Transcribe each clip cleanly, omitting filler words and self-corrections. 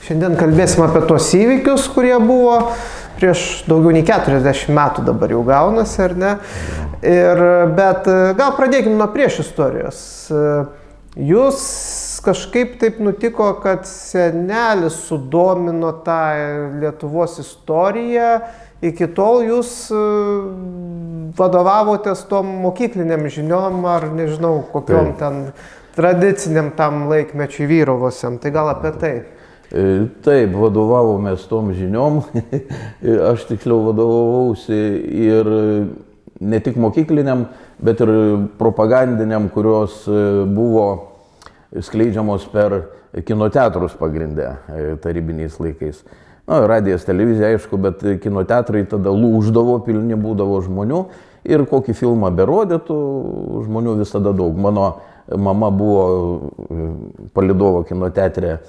Šiandien kalbėsim apie tos įvykius, kurie buvo prieš daugiau nei 40 metų dabar jau gaunasi, ar ne? Bet gal pradėkime nuo prieš istorijos. Jūs kažkaip taip nutiko, kad senelis sudomino tą Lietuvos istoriją. Iki tol jūs vadovavotės tom mokykliniam žiniom ar nežinau, kokiom ten tradiciniam tam laikmečiui vyravusiam. Tai gal apie tai? Taip, vadovavomės tom žiniom. Aš tiksliau vadovausi ir ne tik mokykliniam, bet ir propagandiniam, kurios buvo skleidžiamos per kinoteatrus pagrindę tarybiniais laikais. Na, radijas, televizija, aišku, bet kinoteatrai tada lūždavo, pilni būdavo žmonių ir kokį filmą berodytų, žmonių visada daug. Mano mama buvo Palydovo kinoteatre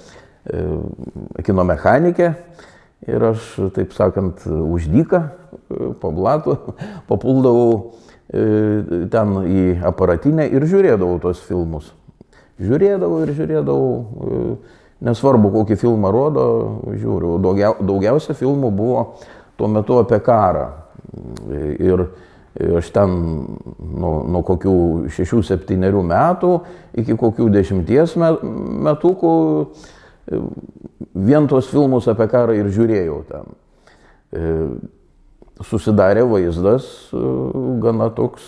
kino mechanikė ir aš, taip sakant, už dyką po blatu papuldavau ten į aparatinę ir žiūrėdavau tos filmus. Žiūrėdavau, nesvarbu kokį filmą rodo, žiūriu. Daugiausia filmų buvo tuo metu apie karą. Ir aš ten nuo kokių 6-7 metų iki kokių 10 metukų vien tos filmus apie karą ir žiūrėjau ten. Susidarė vaizdas gana toks,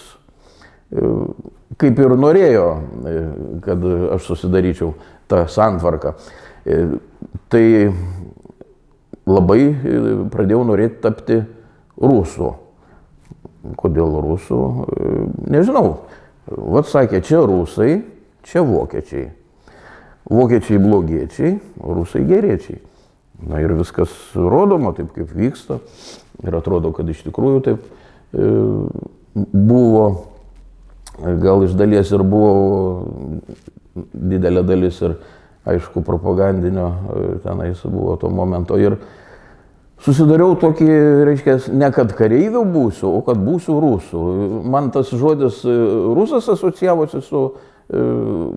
kaip ir norėjo, kad aš susidaryčiau tą santvarką. Tai labai pradėjau norėti tapti rusų. Kodėl rusų? Nežinau. Vat sakė, čia rusai, čia vokiečiai. Vokiečiai blogiečiai, rusai geriečiai. Na ir viskas rodoma taip, kaip vyksta. Ir atrodo, kad iš tikrųjų taip buvo, gal iš dalies ir buvo didelė dalis ir, aišku, propagandinio tenais buvo to momento. Ir susidariau tokį, reiškia, ne kad kareiviu būsiu, o kad būsiu rusų. Man tas žodis rusas asocijavosi su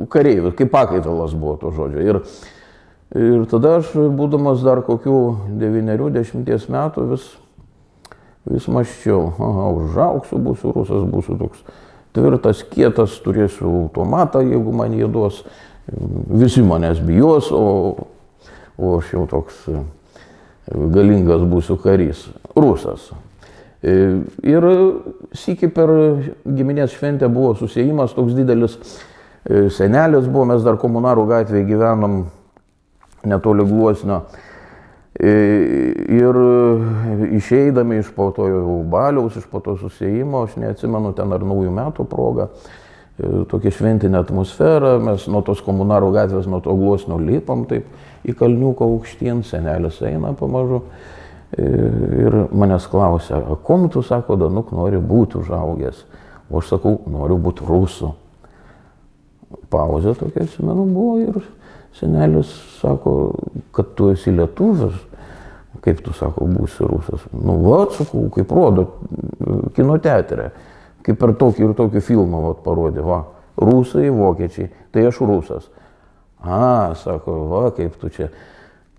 kareivis, kaip pakaitalas buvo to žodžio. Ir tada aš, būdamas dar kokių 9-10 metų, vis mąsčiau, užaugsiu, būsiu rusas, būsiu toks tvirtas, kietas, turėsiu automatą, jeigu man jį duos, visi manęs bijos, o aš jau toks galingas būsiu karys, rusas. Ir sykį per giminės šventę buvo susiejimas toks didelis. Senelis buvo, mes dar Komunarų gatvėje gyvenom netoli Gluosnio. Ir išeidami iš po to baliaus, iš po to susiejimo, aš neatsimenu ten ar naujų metų proga, tokia šventinė atmosfera, mes nuo tos Komunarų gatvės, nuo to Gluosnio lipam taip į kalniuką aukštyn, senelis eina pamažu ir manęs klausia, kom tu, sako, Danuk, nori būti užaugęs? O aš sakau, noriu būti rusų. Pauzė tokia, atsimenu, buvo ir senelis sako, kad tu esi lietuvis, kaip tu, sako, būsi rusas. Nu, vat, sakau, kaip rodo kinoteatre, kaip per tokį ir tokį filmą vat, parodė, va, rusai, vokiečiai, tai aš rusas. Sako, va, kaip tu čia.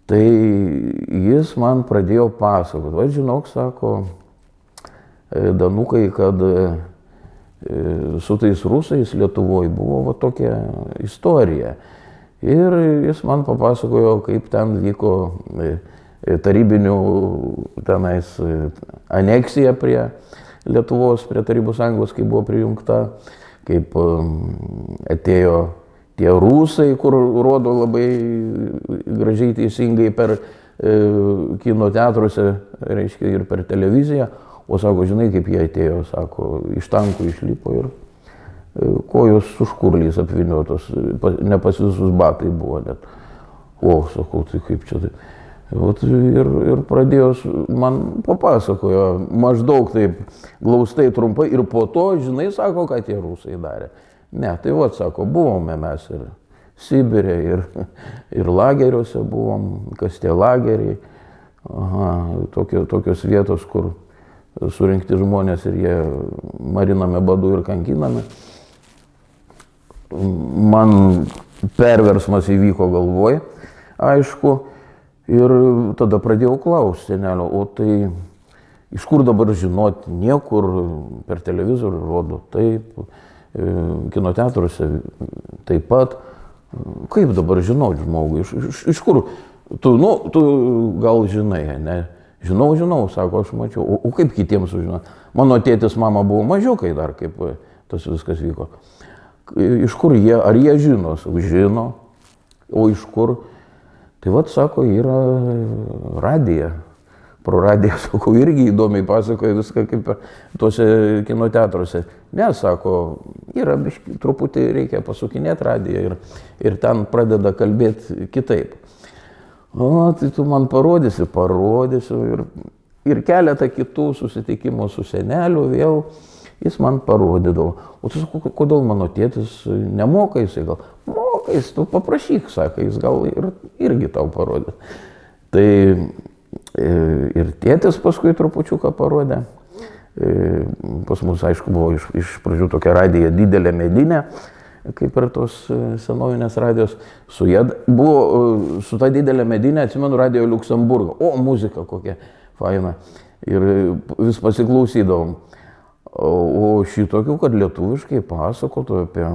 Tai jis man pradėjo pasakoti, va, žinok, sako, Danukai, kad su tais rusais Lietuvoje buvo va, tokia istorija. Ir jis man papasakojo, kaip ten vyko tarybinių tenais aneksija prie Lietuvos, prie Tarybų Sąjungos, kai buvo prijungta, kaip atėjo tie rusai, kur rodo labai gražiai teisingai per kino teatruose, reiškia, ir per televiziją. O sako, žinai, kaip jie atėjo, sako, iš tankų išlipo ir kojos su škurliais apvyniotos, ne pas visus batai buvo net. O, sakau, tai kaip čia tai. Ir pradėjo, man papasakojo, maždaug taip glaustai trumpai ir po to, žinai, sako, ką tie rusai darė. Ne, tai vat, sako, buvome mes ir Sibire, ir lageriuose buvom, kas tie lageriai, tokios vietos, kur surinkti žmonės ir jie marinami badu ir kankinami. Man perversmas įvyko galvoj, aišku, Ir tada pradėjau klausti senelio, o tai iš kur dabar žinoti, niekur per televizorių rodo, taip, kinoteatruose taip pat. Kaip dabar žinoti žmogui, iš kur? Tu gal žinai, ne? Žinau, sako, aš mačiau. O kaip kitiems sužinoti? Mano tėtis, mama buvo mažiukai dar, kaip tas viskas vyko. Iš kur jie, ar jie žino? Žino. O iš kur? Tai vat, sako, yra radija. Pro radiją, sakau, irgi įdomiai pasakoja viską kaip tuose kinoteatruose. Ne, sako, yra truputį reikia pasukinėti radiją ir ten pradeda kalbėti kitaip. O, tai tu man parodysiu ir keletą kitų susitikimų su seneliu vėl jis man parodydavo. O tu sakau, kodėl mano tėtis nemoka, jisai gal moka, jis tu paprašyk, sako, jis gal irgi tau parodė. Tai ir tėtis paskui trupučiuką parodė. Pas mus, aišku, buvo iš pradžių tokia radija didelė medinė, kaip ir tos senovinės radijos. Su ta didelė medinė, atsimenu, radijo Liuksemburgo. O, muzika kokia faina. Ir vis pasiklausydavom. O šitokių, kad lietuviškai pasakotų apie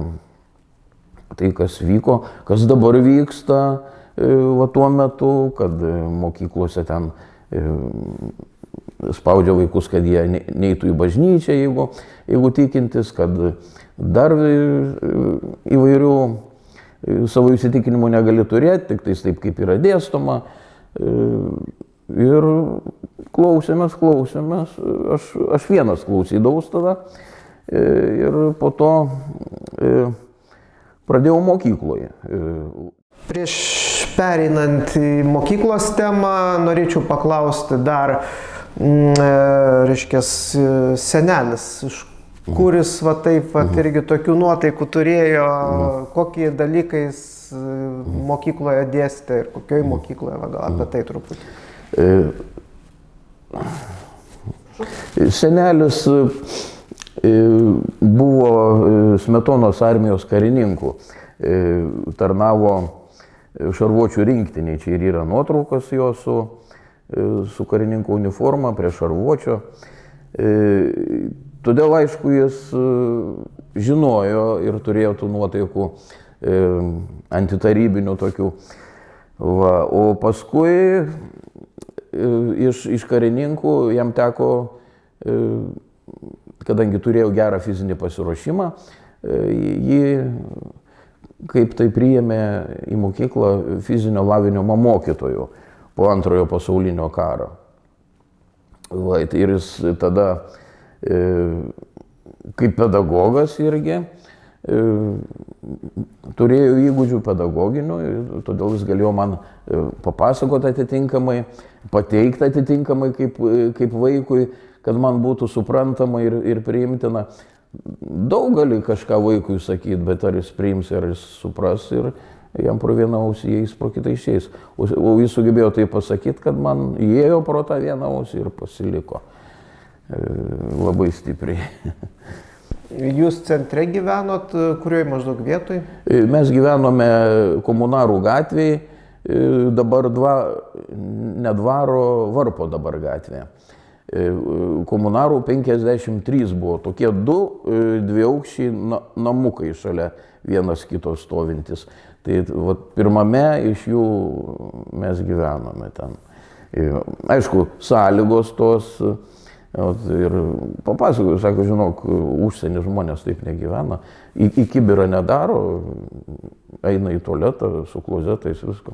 tai, kas vyko, kas dabar vyksta, va tuo metu, kad mokyklose ten spaudžia vaikus, kad jie neitų į bažnyčią, jeigu tikintis, kad dar įvairių savo įsitikinimų negali turėti, tik tais taip, kaip yra dėstoma. Ir klausėmės, aš vienas klausydavau tada ir po to pradėjau mokykloje. Prieš pereinant į mokyklos temą, norėčiau paklausti dar, reiškia, senelis, iš kuris va taip va irgi tokių nuotaikų turėjo, kokie dalykai mokykloje dėstė ir kokioje mokykloje, va, gal apie tai truputį. Senelis buvo Smetonos armijos karininku, tarnavo šarvuočių rinktiniai, čia ir yra nuotraukos jo su karininko uniforma prie šarvuočio. Todėl, aišku, jis žinojo ir turėjo tų nuotaikų antitarybinių tokių. Va, o paskui iš karininkų jam teko, kadangi turėjo gerą fizinį pasiruošimą, jį kaip tai priėmė į mokyklą fizinio lavinimo mokytojų po Antrojo pasaulinio karo. Va, ir jis tada kaip pedagogas irgi turėjo įgūdžių pedagoginių, todėl jis galėjo man papasakoti atitinkamai, pateikti atitinkamai kaip vaikui, kad man būtų suprantama ir priimtina. Daug gali kažką vaikui sakyti, bet ar jis priims, ar jis supras ir jam pro vieną ausį įeis, pro kitą išeis. O jis sugebėjo tai pasakyti, kad man įėjo pro tą vieną ausį ir pasiliko labai stipriai. Jūs centre gyvenot, kurioje maždaug vietoj? Mes gyvenome Komunarų gatvėje, dabar ne Dvaro, Varpo dabar gatvėje. Komunarų 53 buvo, tokie dviaukščiai namukai šalia vienas kito stovintis. Tai pirmame iš jų mes gyvenome ten. Aišku, sąlygos tos, ir papasakoju, sako, žinok, užsienį žmonės taip negyvena, į kibirą nedaro, eina į tualetą su klozetais, visko.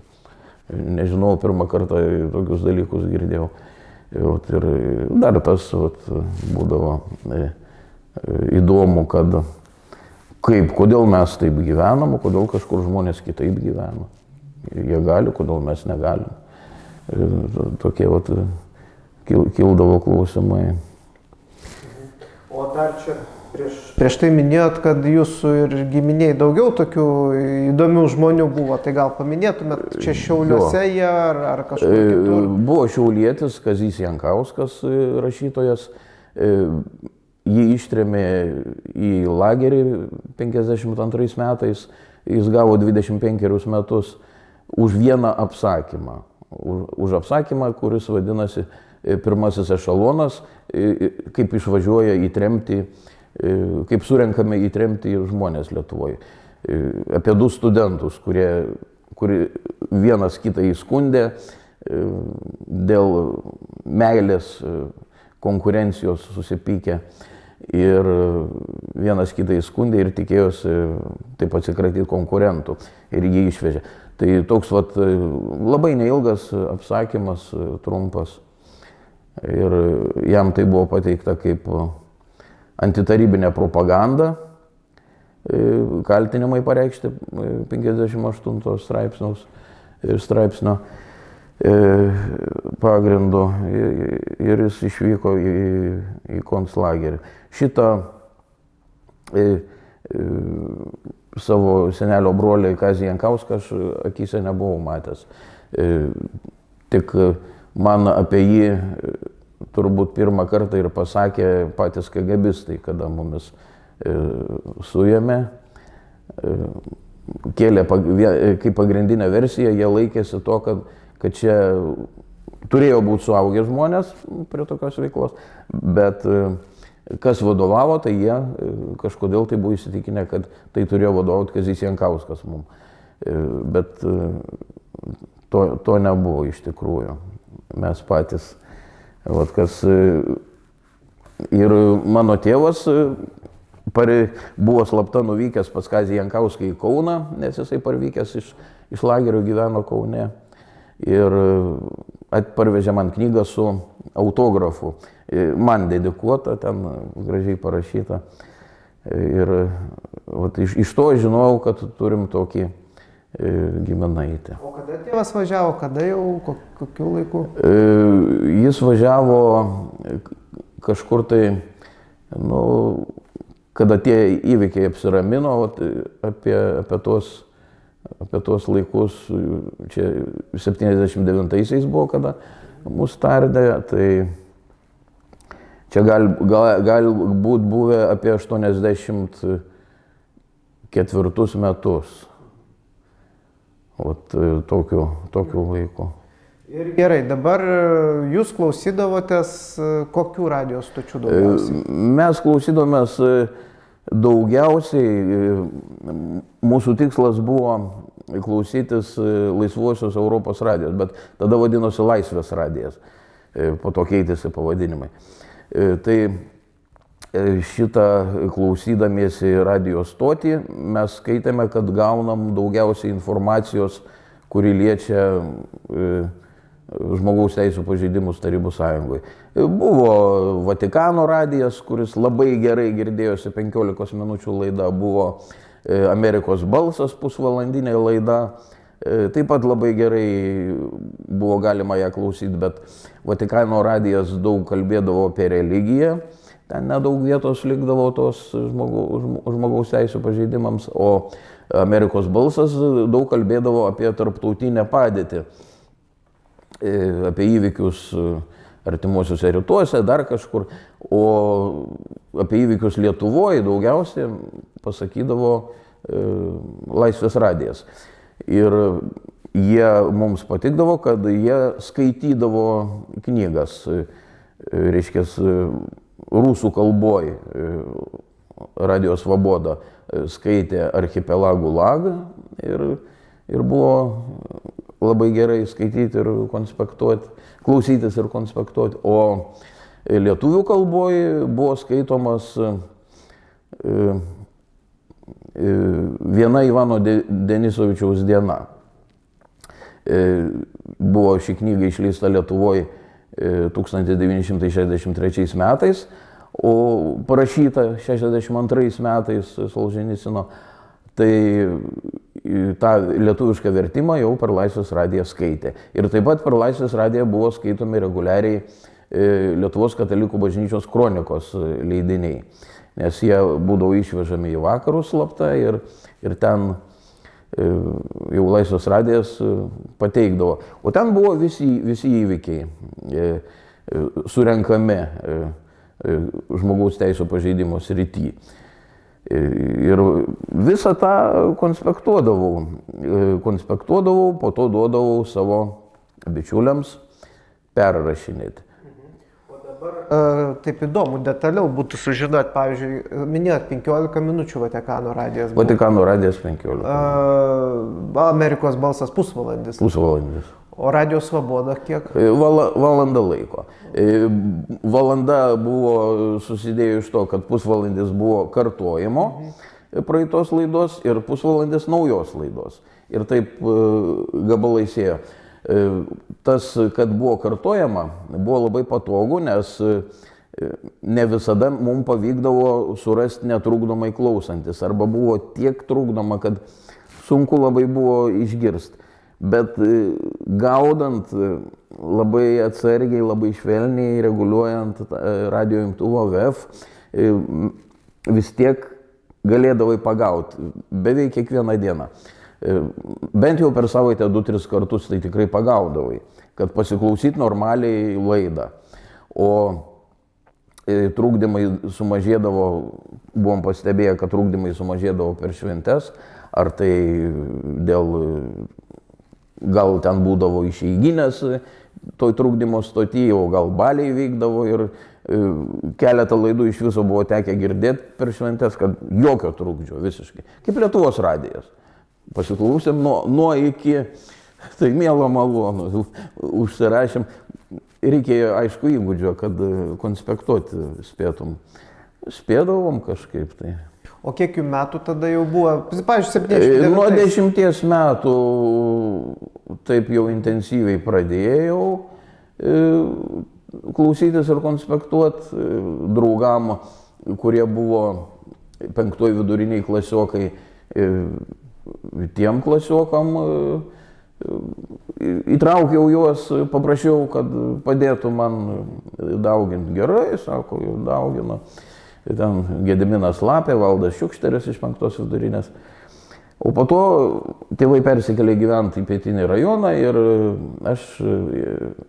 Nežinau, pirmą kartą tokius dalykus girdėjau. Ir dar tas būdavo įdomu, kad kodėl mes taip gyvenam, kodėl kažkur žmonės kitaip gyvena. Jie gali, kodėl mes negalim. Tokie kildavo klausimai. O dar čia prieš tai minėjot, kad jūsų ir giminiai daugiau tokių įdomių žmonių buvo, tai gal paminėtumėt čia Šiauliuose jie ar kažkur kitur? Buvo šiaulietis Kazys Jankauskas, rašytojas. Jį ištrėmė į lagerį 52 metais, jis gavo 25 metus už vieną apsakymą. už apsakymą, kuris vadinasi Pirmasis ešalonas, kaip išvažiuoja į tremtį, kaip surenkame į tremtį žmonės Lietuvoje. Apie 2 studentus, kurie vienas kitą įskundė dėl meilės konkurencijos susipykę. Ir vienas kitą įskundė ir tikėjosi taip atsikratyti konkurentų ir jį išvežė. Tai toks labai neilgas apsakymas, trumpas. Ir jam tai buvo pateikta kaip antitarybinė propaganda, kaltinimai pareikšti 58 straipsnio pagrindu ir jis išvyko į konclagerį. Šitą savo senelio brolį Kazį Jankauską aš akyse nebuvau matęs. Tik man apie jį turbūt pirmą kartą ir pasakė patys KGBistai, kada mumis suėmė. Kėlė kaip pagrindinę versiją, jie laikėsi to, kad čia turėjo būti suaugę žmonės prie tokios veiklos, bet kas vadovavo, tai jie kažkodėl tai buvo įsitikinę, kad tai turėjo vadovauti Kazys Jankauskas mums. Bet to nebuvo iš tikrųjų. Mes patys. Ir mano tėvas buvo slapta nuvykęs pas Kazį Jankauską į Kauną, nes jisai parvykęs iš lagerio gyveno Kaune. Ir parvežė man knygą su autografu. Man dedikuota, ten gražiai parašyta. Ir iš to žinojau, kad turim tokį giminaitį. O kada tėvas važiavo, kada jau, kokiu laiku? Jis važiavo kažkur tai, kada tie įvykiai apsiramino, apie tuos laikus, čia 79-aisiais buvo, kada mus tardė, tai čia gal būt buvę apie 84 metus. Tokiu laiku. Ir gerai, dabar jūs klausydavotės kokių radijo stočių daugiausiai? Mes klausydavomės daugiausiai, mūsų tikslas buvo klausytis Laisvosios Europos radijos, bet tada vadinosi Laisvės radijas, po to keitėsi pavadinimai. Tai šitą klausydamiesi radijo stotį mes skaitėme, kad gaunam daugiausiai informacijos, kuri liečia žmogaus teisų pažeidimus Tarybų Sąjungoje. Buvo Vatikano radijas, kuris labai gerai girdėjosi, 15 minučių laida, buvo Amerikos balsas pusvalandinė laida, taip pat labai gerai buvo galima ją klausyti, bet Vatikano radijas daug kalbėdavo apie religiją. Ten nedaug vietos likdavo tos žmogaus teisų pažeidimams, o Amerikos balsas daug kalbėdavo apie tarptautinę padėtį, apie įvykius artimuosiuose rytuose, dar kažkur, o apie įvykius Lietuvoje daugiausiai pasakydavo Laisvės radijas. Ir jie mums patikdavo, kad jie skaitydavo knygas, reiškia, rusų kalboj. Radio Svoboda skaitė Archipelagų lagą ir buvo labai gerai skaityti ir konspektuoti, klausytis ir konspektuoti. O lietuvių kalboj buvo skaitomas Viena Ivano Denisovičiaus diena. Buvo ši knyga išleista Lietuvoje 1963 metais, o parašyta 62 metais Solženicino, tai tą lietuvišką vertimą jau per Laisvės radiją skaitė. Ir taip pat per Laisvės radiją buvo skaitomi reguliariai Lietuvos katalikų bažnyčios kronikos leidiniai, nes jie būdavo išvežami į vakarus slapta ir ten jau Laisvės radijas pateikdavo. O ten buvo visi įvykiai surenkami žmogaus teisų pažeidimo srity. Ir visą tą konspektuodavau, po to duodavau savo bičiuliams perrašinėti. Taip įdomu, detaliau būtų sužinoti, pavyzdžiui, minėjot 15 minučių Vatikano radijas. Vatikano radijas 15. Amerikos balsas pusvalandis. Pusvalandis. O Radio Svoboda kiek? Valanda laiko. Valanda buvo susidėjo iš to, kad pusvalandis buvo kartojimo praeitos laidos ir pusvalandis naujos laidos. Ir taip gabalais ėjo. Tas, kad buvo kartojama, buvo labai patogu, nes ne visada mums pavykdavo surasti netrukdomai klausantis. Arba buvo tiek trukdoma, kad sunku labai buvo išgirsti. Bet gaudant labai atsargiai, labai švelniai, reguliuojant radio imtuvo VF, vis tiek galėdavai pagauti beveik kiekvieną dieną. Bent jau per savaitę 2-3 kartus tai tikrai pagaudavai, kad pasiklausyti normaliai laidą. O trukdymai sumažėdavo, buvom pastebėję, kad trukdymai sumažėdavo per šventes, ar tai dėl, gal ten būdavo išeiginės toj trukdymo stoty, o gal baliai vykdavo ir keletą laidų iš viso buvo tekę girdėti per šventes, kad jokio trukdžio visiškai. Kaip Lietuvos radijas. Pasiklausėm nuo iki, tai mielo malonu, užsirašėm. Reikėjo, aišku, įgūdžio, kad konspektuoti spėtum. Spėdavom kažkaip tai. O kiek jų metų tada jau buvo? Pavyzdžiui, 79. Nuo 10 metų taip jau intensyviai pradėjau klausytis ir konspektuoti draugam, kurie buvo 5 viduriniai klasiokai. Tiem klasiokam įtraukiau juos, paprašiau, kad padėtų man dauginti. Gerai, sako, jau daugino. Ten Gediminas Lapė, Valdas Šiukšteris iš 5 vidurinės. O po to tėvai persikėlė gyventi į pietinį rajoną ir aš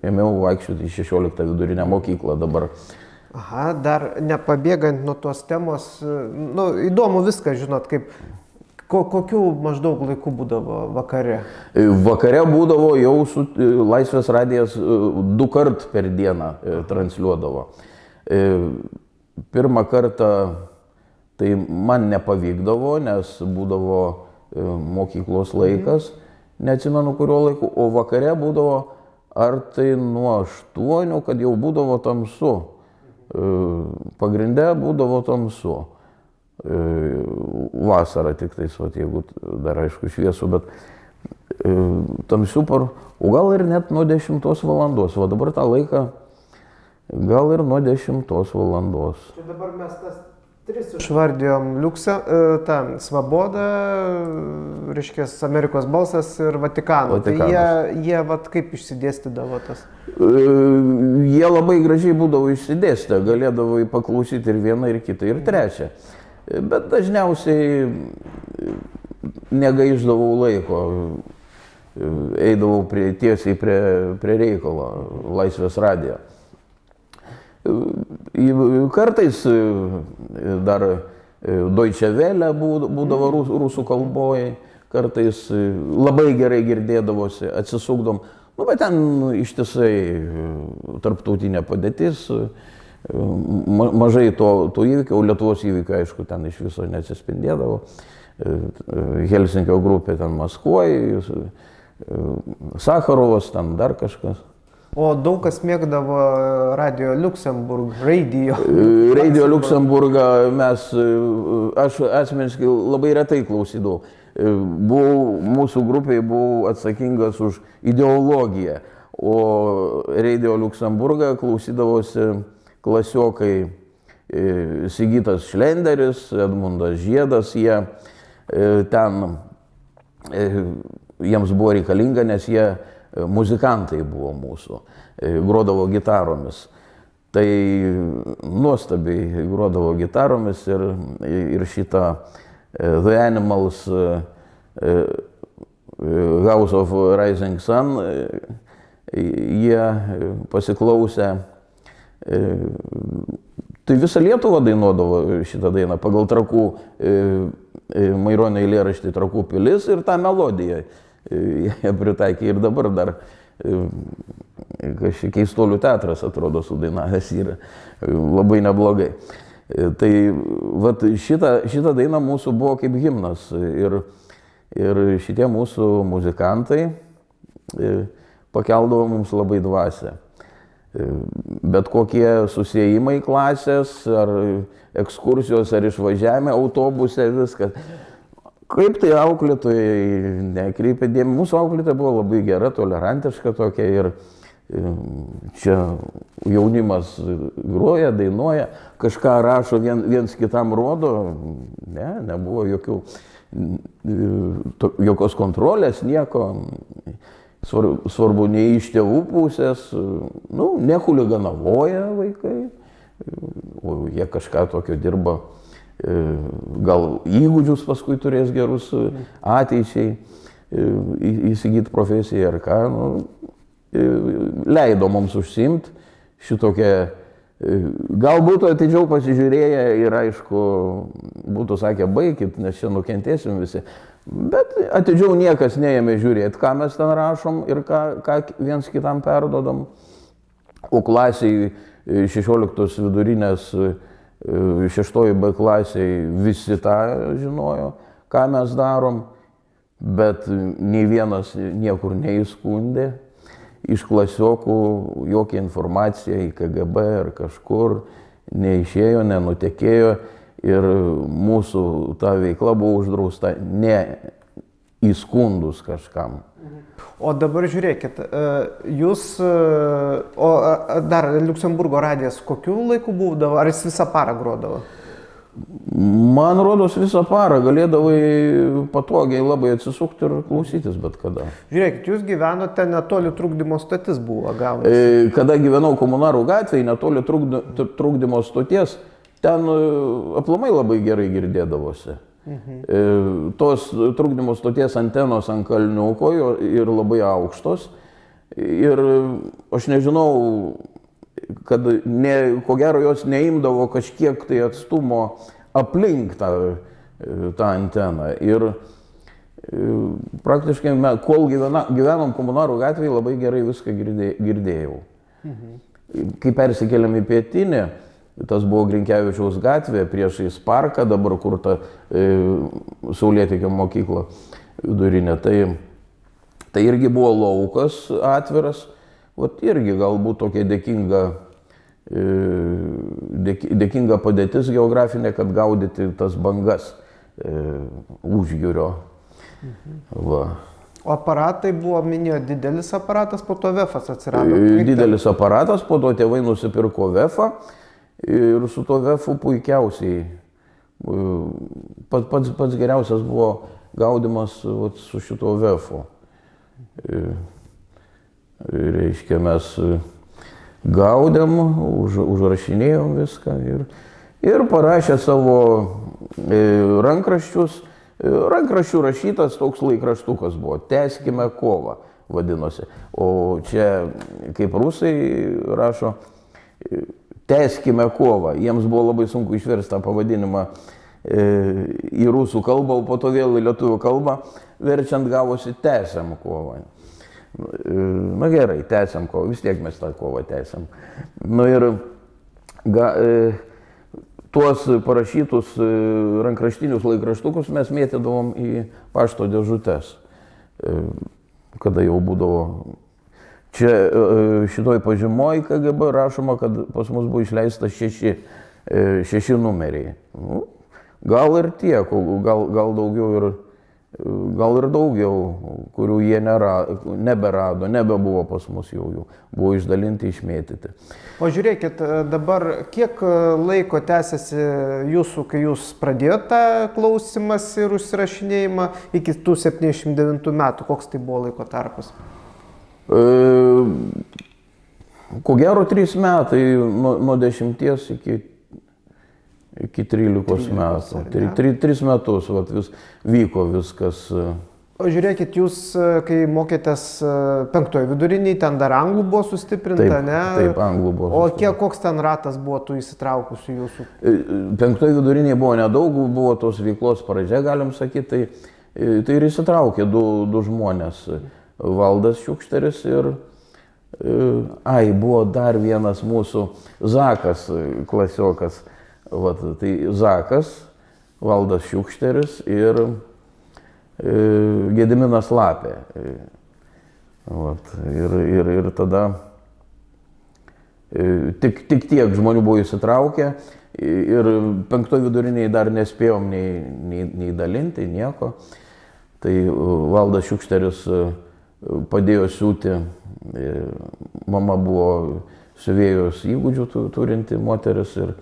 ėmiau vaikščioti į 16 vidurinę mokyklą dabar. Aha, dar nepabėgant nuo tos temos, įdomu viską žinot, kaip kokių maždaug laikų būdavo vakare? Vakare būdavo jau Laisvės radijas 2 kart per dieną transliuodavo. Pirmą kartą tai man nepavykdavo, nes būdavo mokyklos laikas, neatsimenu kurio laiku, o vakare būdavo ar tai nuo 8, kad jau būdavo tamsu. Pagrinde būdavo tamsu. Vasarą tik tais, jeigu dar aišku šviesu, bet tamsių o gal ir net nuo 10 valandos, o dabar tą laiką gal ir nuo 10 valandos. Čia dabar mes tas 3 išvardėjom, Svoboda, reiškia, Amerikos balsas ir Vatikano. Tai jie kaip išsidėstydavo tas? Jie labai gražiai būdavo išsidėstę, galėdavo paklausyti ir vieną, ir kitą, ir trečią. Bet dažniausiai negaiždavau laiko, eidavau tiesiai prie reikalo, Laisvės radijo. Kartais dar Deutsche Welle būdavo rusų kalboje, kartais labai gerai girdėdavosi, atsisukdom, bet ten ištisai tarptautinė padėtis. Mažai to įvykio, o Lietuvos įvykio, aišku, ten iš viso neatsispindėdavo. Helsinkio grupė ten Maskvoje, Sakharovas, ten dar kažkas. O daug kas mėgdavo Radio Luxemburg, Radio Luxemburgą aš asmeniškai labai retai klausydavau. Mūsų grupėje buvau atsakingas už ideologiją, o Radio Luxemburgą klausydavosi klasiokai Sigitas Šlenderis, Edmundas Žiedas, jiems buvo reikalinga, nes jie muzikantai buvo mūsų, grodavo gitaromis. Tai nuostabiai grodavo gitaromis ir šitą The Animals House of Rising Sun jie pasiklausė. Tai visą Lietuvą dainuodavo šitą dainą pagal Trakų Maironio eilėraštį Trakų pilis ir tą melodiją jie pritaikė ir dabar dar kažkiek Keistuolių teatras atrodo sudainavęs yra labai neblogai. Tai vat, šita daina mūsų buvo kaip himnas ir šitie mūsų muzikantai pakeldavo mums labai dvasią. Bet kokie susijimai klasės, ar ekskursijos, ar išvažiavimai autobuse, viskas. Kaip tai auklėtojai nekreipė dėmesio. Mūsų auklėtoja buvo labai gera, tolerantiška tokia ir čia jaunimas groja, dainuoja, kažką rašo, viens kitam rodo. Ne, nebuvo jokios kontrolės, nieko. Svarbu ne iš tėvų pusės, nehuliganavoja vaikai, o jie kažką tokio dirba, gal įgūdžius paskui turės gerus ateičiai, įsigyti profesiją ar ką, leido mums užsiimti šitokią, gal būtų atidžiau pasižiūrėję ir aišku, būtų sakę baikit, nes čia nukentėsim visi. Bet atidžiau niekas neėmė žiūrėti, ką mes ten rašom ir ką viens kitam perdodam. O klasiai 16 vidurinės, 6 B klasiai visi tą žinojo, ką mes darom, bet nei vienas niekur neįskundė. Iš klasiokų jokia informacija į KGB ar kažkur neišėjo, nenutekėjo. Ir mūsų ta veikla buvo uždrausta ne įskundus kažkam. O dabar žiūrėkit, jūs, dar Liuksemburgo radijas kokiu laiku būdavo, ar jis visą parą grodavo? Man rodos visą parą galėdavai patogiai labai atsisukti ir klausytis bet kada. Žiūrėkit, jūs gyvenote netoli trukdymo stotis buvo gaunasi. Kada gyvenau Komunarų gatvėje, netoli trukdymo stoties, ten aplamai labai gerai girdėdavosi. Tos trukdymo stoties antenos ant kalniuko ir labai aukštos. Ir aš nežinau, kad ko gero jos neimdavo kažkiek tai atstumo aplink tą anteną. Ir praktiškai, kol gyvenom Komunarų gatvėje, labai gerai viską girdėjau. Kai persikėlėm į pietinę, tas buvo Grinkevičiaus gatvė, priešais parką, dabar kur ta Saulėtekio mokykla vidurinė. Tai irgi buvo laukas atviras, vat irgi galbūt tokia dėkinga padėtis geografinė, kad gaudyti tas bangas Užjūrio. Va. O aparatai buvo, minėjo, didelis aparatas, po to Vefas atsirado. Didelis aparatas, po to tėvai nusipirko Vefą. Ir su to Vefu puikiausiai, pats geriausias buvo gaudimas su šito Vefu. Reiškia, mes gaudėm, užrašinėjom viską ir parašė savo rankraščius. Rankraščių rašytas toks laikraštukas buvo, Tęskime kovą vadinosi. O čia, kaip rusai rašo, Tęskime kovą. Jiems buvo labai sunku išversti tą pavadinimą į rusų kalbą, o po to vėl į lietuvių kalbą, verčiant gavosi Tęsiam kovą. Na gerai, tęsiam kovą, vis tiek mes tą kovą tęsiam. Ir tuos parašytus rankraštinius laikraštukus mes mėtydavom į pašto dėžutes, kada jau būdavo. Čia šitoj pažymoj KGB rašoma, kad pas mus buvo išleista 6 numeriai. Gal ir tiek, gal daugiau gal ir daugiau, kurių jie neberado, nebebuvo pas mus jau jų, buvo išdalinti, išmėtyti. O žiūrėkit, dabar kiek laiko tęsiasi jūsų, kai jūs pradėjote tą klausimas ir užsirašinėjimą iki tų 79 metų, koks tai buvo laiko tarpas? Ko gero 3 metai, nuo 10 iki 13 metų. 3 metus vyko viskas. O žiūrėkit, jūs, kai mokėtės 5 viduriniai, ten dar anglų buvo sustiprinta, ne? Taip, anglų buvo sustiprinta. O koks ten ratas buvo tų įsitraukusių jūsų? 5 viduriniai buvo nedaug, buvo tos veiklos pradžia, galim sakyti, tai ir įsitraukė du žmonės. Valdas Šiukšteris ir buvo dar vienas mūsų Zakas klasiokas. Vat, tai Zakas, Valdas Šiukšteris ir Gediminas Lapė. Vat, ir tada tik tiek žmonių buvo įsitraukę ir 5 viduriniai dar nespėjom nei dalinti, nieko. Tai Valdas Šiukšteris padėjo siūti, mama buvo siuvėjos įgūdžių turinti moteris ir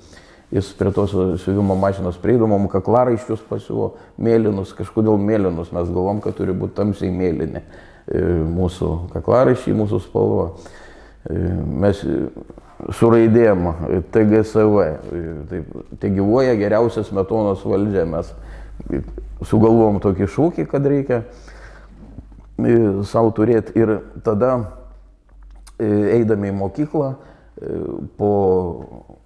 jis prie tos siuvimo mašinos prieidavo, mum kaklaraiščius pasiuvo, mėlynus, kažkodėl mėlynus, mes galvom, kad turi būti tamsiai mėlyni mūsų kaklaraiščiai, mūsų spalva. Mes suraidėjom TGSV, tai gyvuoja geriausia Smetonos valdžia, mes sugalvom tokį šūkį, kad reikia savo turėti ir tada eidami į mokyklą po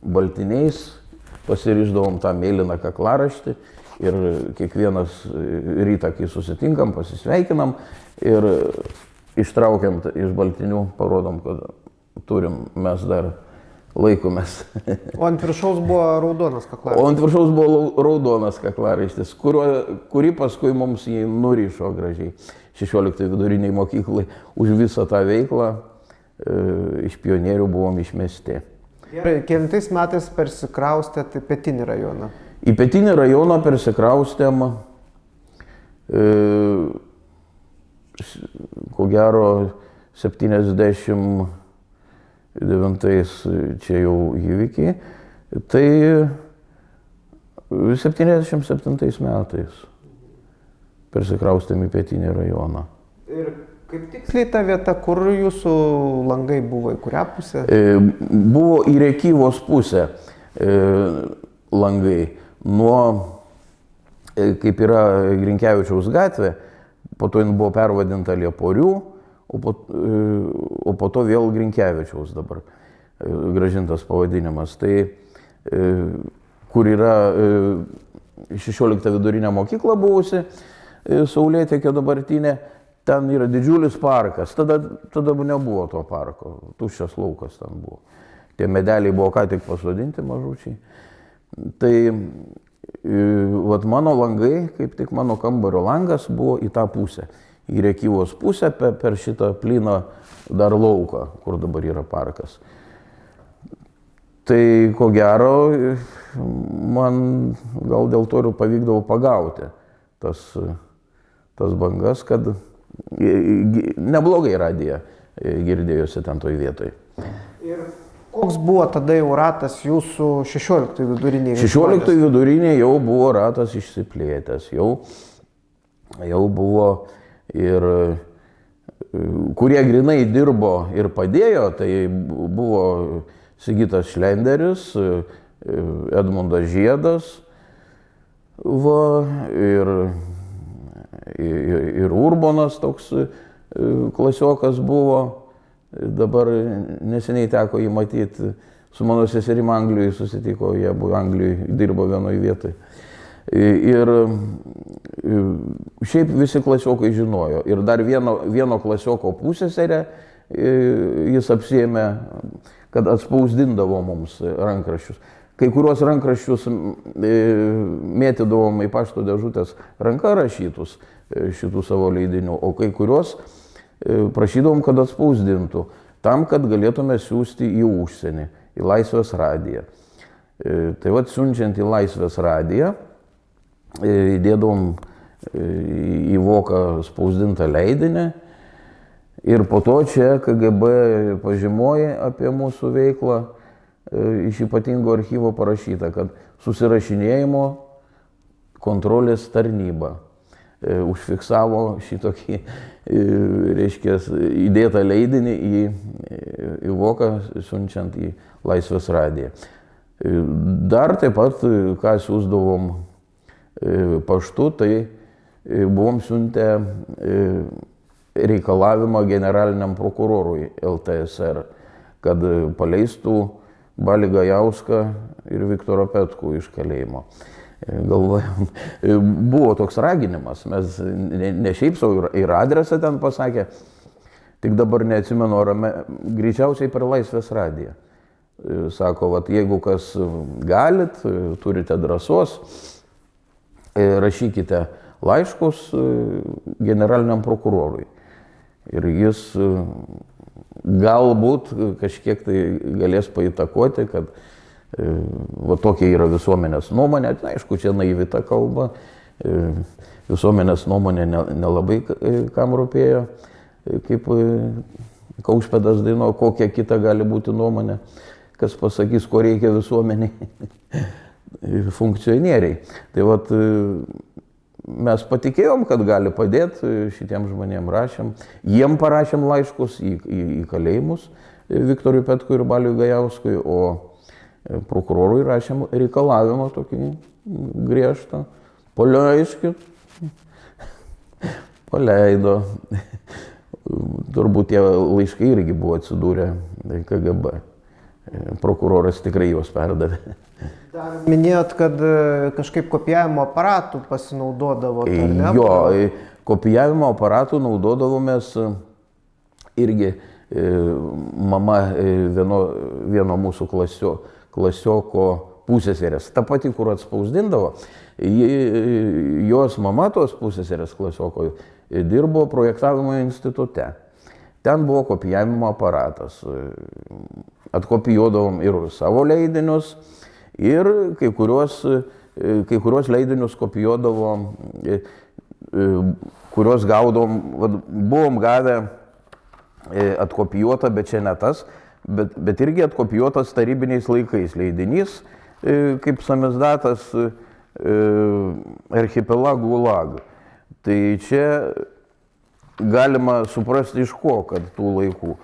baltiniais pasiryždavom tą mėlyną kaklaraištį ir kiekvienas rytą, kai susitinkam, pasisveikinam ir ištraukiam iš baltinių, parodom, kad turim mes dar laikomės. O ant viršaus buvo raudonas kaklaraištis. O ant viršaus buvo raudonas kaklaraištis, kurį paskui mums jį nurišo gražiai 16 viduriniai mokyklai. Už visą tą veiklą iš pionierių buvom išmesti. Kelintais metais persikraustėte į Pietinį rajoną? Į Pietinį rajoną persikraustėm, ko gero, 79 čia jau įvykiai, tai 77 metais persikraustėm į Pietinį rajoną. Ir kaip tiksliai ta vieta, kur jūsų langai buvo, į kurią pusę? Buvo į Rėkyvos pusę langai. Nuo, kaip yra Grinkevičiaus gatvė, po to jin buvo pervadinta Lieporių, o po to vėl Grinkevičiaus dabar grąžintas pavadinimas. Tai kur yra 16 vidurinė mokykla buvusi, Saulėtekio dabartinė, ten yra didžiulis parkas. Tada nebuvo to parko, tuščias laukas ten buvo. Tie medeliai buvo ką tik pasodinti mažučiai. Tai vat mano langai, kaip tik mano kambario langas buvo į tą pusę. Į Rėkyvos pusę per šitą plyną dar lauką, kur dabar yra parkas. Tai ko gero, man gal dėl to ir pavykdavo pagauti tas bangas, kad neblogai radija girdėjosi ten toj vietoj. Ir koks buvo tada jau ratas jūsų 16 viduriniai? 16 viduriniai jau buvo ratas išsiplėtęs, jau buvo ir kurie grinai dirbo ir padėjo, tai buvo Sigitas Šlenderis, Edmundas Žiedas, ir Urbonas toks klasiokas buvo. Dabar neseniai teko jį matyti, su mano seserim Anglijoje susitiko, jie buvo Anglijoje, dirbo vienoje vietoje. Ir šiaip visi klasiokai žinojo. Ir dar vieno klasioko pusseserę jis apsiėmė, kad atspausdindavo mums rankraščius. Kai kuriuos rankraščius mėtydavom į pašto dėžutės ranka rašytus šitų savo leidinių, o kai kuriuos prašydavom, kad atspausdintų, tam, kad galėtume siųsti į užsienį, į Laisvės radiją. Tai vat siunčiant į Laisvės radiją, įdėdavom į voką spausdintą leidinį ir po to čia KGB pažymoja apie mūsų veiklą, iš ypatingo archyvo parašyta, kad susirašinėjimo kontrolės tarnyba užfiksavo šitokį, reiškia, įdėtą leidinį į voką, siunčiant į Laisvės radiją. Dar taip pat, ką siųsdavom paštu, tai buvom siuntę reikalavimą generaliniam prokurorui LTSR, kad paleistų Balį Gajauską ir Viktorą Petkų iš kalėjimo. Galvojom, buvo toks raginimas, mes ne šiaip savo ir adresą ten pasakė, Tik dabar neatsimenu, greičiausiai per Laisvės radiją. Sako, vat, jeigu kas galit, turite drąsos, rašykite laiškus generaliniam prokurorui. Ir jis galbūt kažkiek tai galės paįtakoti, kad va tokia yra visuomenės nuomonė. Aišku, čia naivita kalba. Visuomenės nuomonė nelabai kam rūpėjo, kaip Kaušpėdas daino, kokia kita gali būti nuomonė, kas pasakys, ko reikia visuomeniai, funkcionieriai. Tai vat mes patikėjom, kad gali padėti, šitiem žmonėm rašėm. Jiem parašėm laiškus į kalėjimus Viktorui Petkui ir Baliui Gajauskui, o prokurorui rašėm reikalavimą tokį griežtą. Paleiskit. Paleido. Turbūt tie laiškai irgi buvo atsidūrę KGB. Prokuroras tikrai juos perdavė. Dar minėjot, kad kažkaip kopijavimo aparatų pasinaudodavo, ar ne? Jo, kopijavimo aparatų naudodavomės irgi mama vieno mūsų klasioko pusseserės, ta pati, kur atspausdindavo, jos mama tos pusseserės klasioko dirbo projektavimo institute. Ten buvo kopijavimo aparatas. Atkopijuodavom ir savo leidinius, ir kai kuriuos leidinius kopijuodavom, kuriuos gaudom, buvom gavę atkopijuotą, bet čia ne tas, bet irgi atkopijuotas tarybiniais laikais leidinys, kaip samizdatas Archipelago Gulag. Tai čia galima suprasti iš ko, kad tų laikų,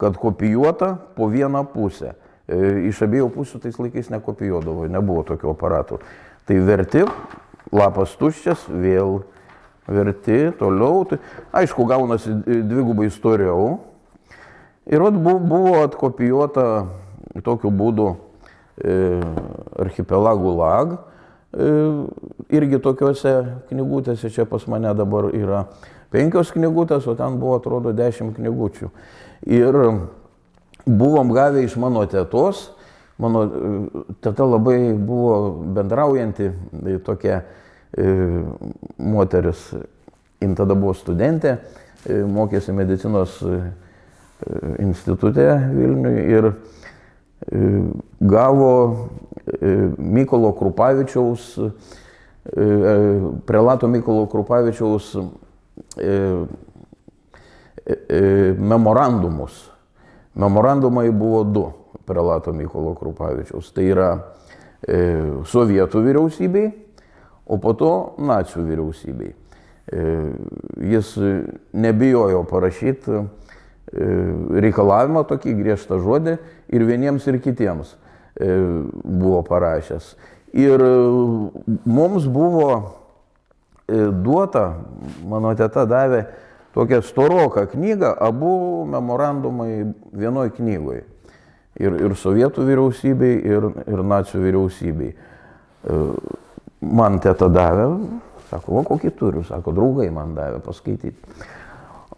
kad kopijuota po vieną pusę. Iš abiejų pusių tais laikais nekopijuodavo, nebuvo tokių aparatų. Tai verti, lapas tuščias, vėl verti, toliau. Tai, aišku, gaunasi dvigubai storiau. Ir buvo atkopijuota tokiu būdu Archipelago Gulag. Irgi tokiuose knygutėse, čia pas mane dabar yra 5 knygutės, o ten buvo, atrodo, 10 knygučių. Ir buvom gavę iš mano tetos, mano teta labai buvo bendraujanti, tokia moteris, jin tada buvo studentė, mokėsi medicinos institute Vilniuje ir gavo Mykolo Krupavičiaus, prelato Mykolo Krupavičiaus memorandumus. Memorandumai buvo 2 prelato Mykolo Krupavičiaus. Tai yra sovietų vyriausybei, o po to nacių vyriausybei. Jis nebijojo parašyti reikalavimą, tokį griežtą žodį, ir vieniems ir kitiems buvo parašęs. Ir mums buvo duota, mano teta davė tokią storoką knygą, abu memorandumai vienoj knygoj. Ir sovietų vyriausybei, ir nacių vyriausybei. Man teta davė, sako, kokį turiu, sako, draugai man davė paskaityti.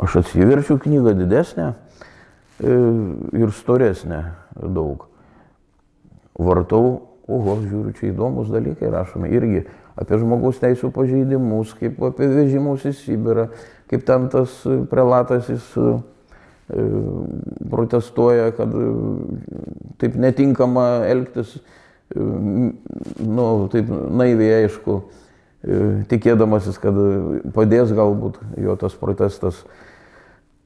Aš atsiverčiu knygą didesnę ir storesnę daug. Vartau, oho, žiūriu, čia įdomus dalykai rašomi irgi apie žmogaus teisų pažeidimus, kaip apie vežimus į Sibirą, kaip ten tas prelatas jis protestuoja, kad taip netinkama elgtis, nu, taip naiviai aišku, tikėdamasis, kad padės galbūt jo tas protestas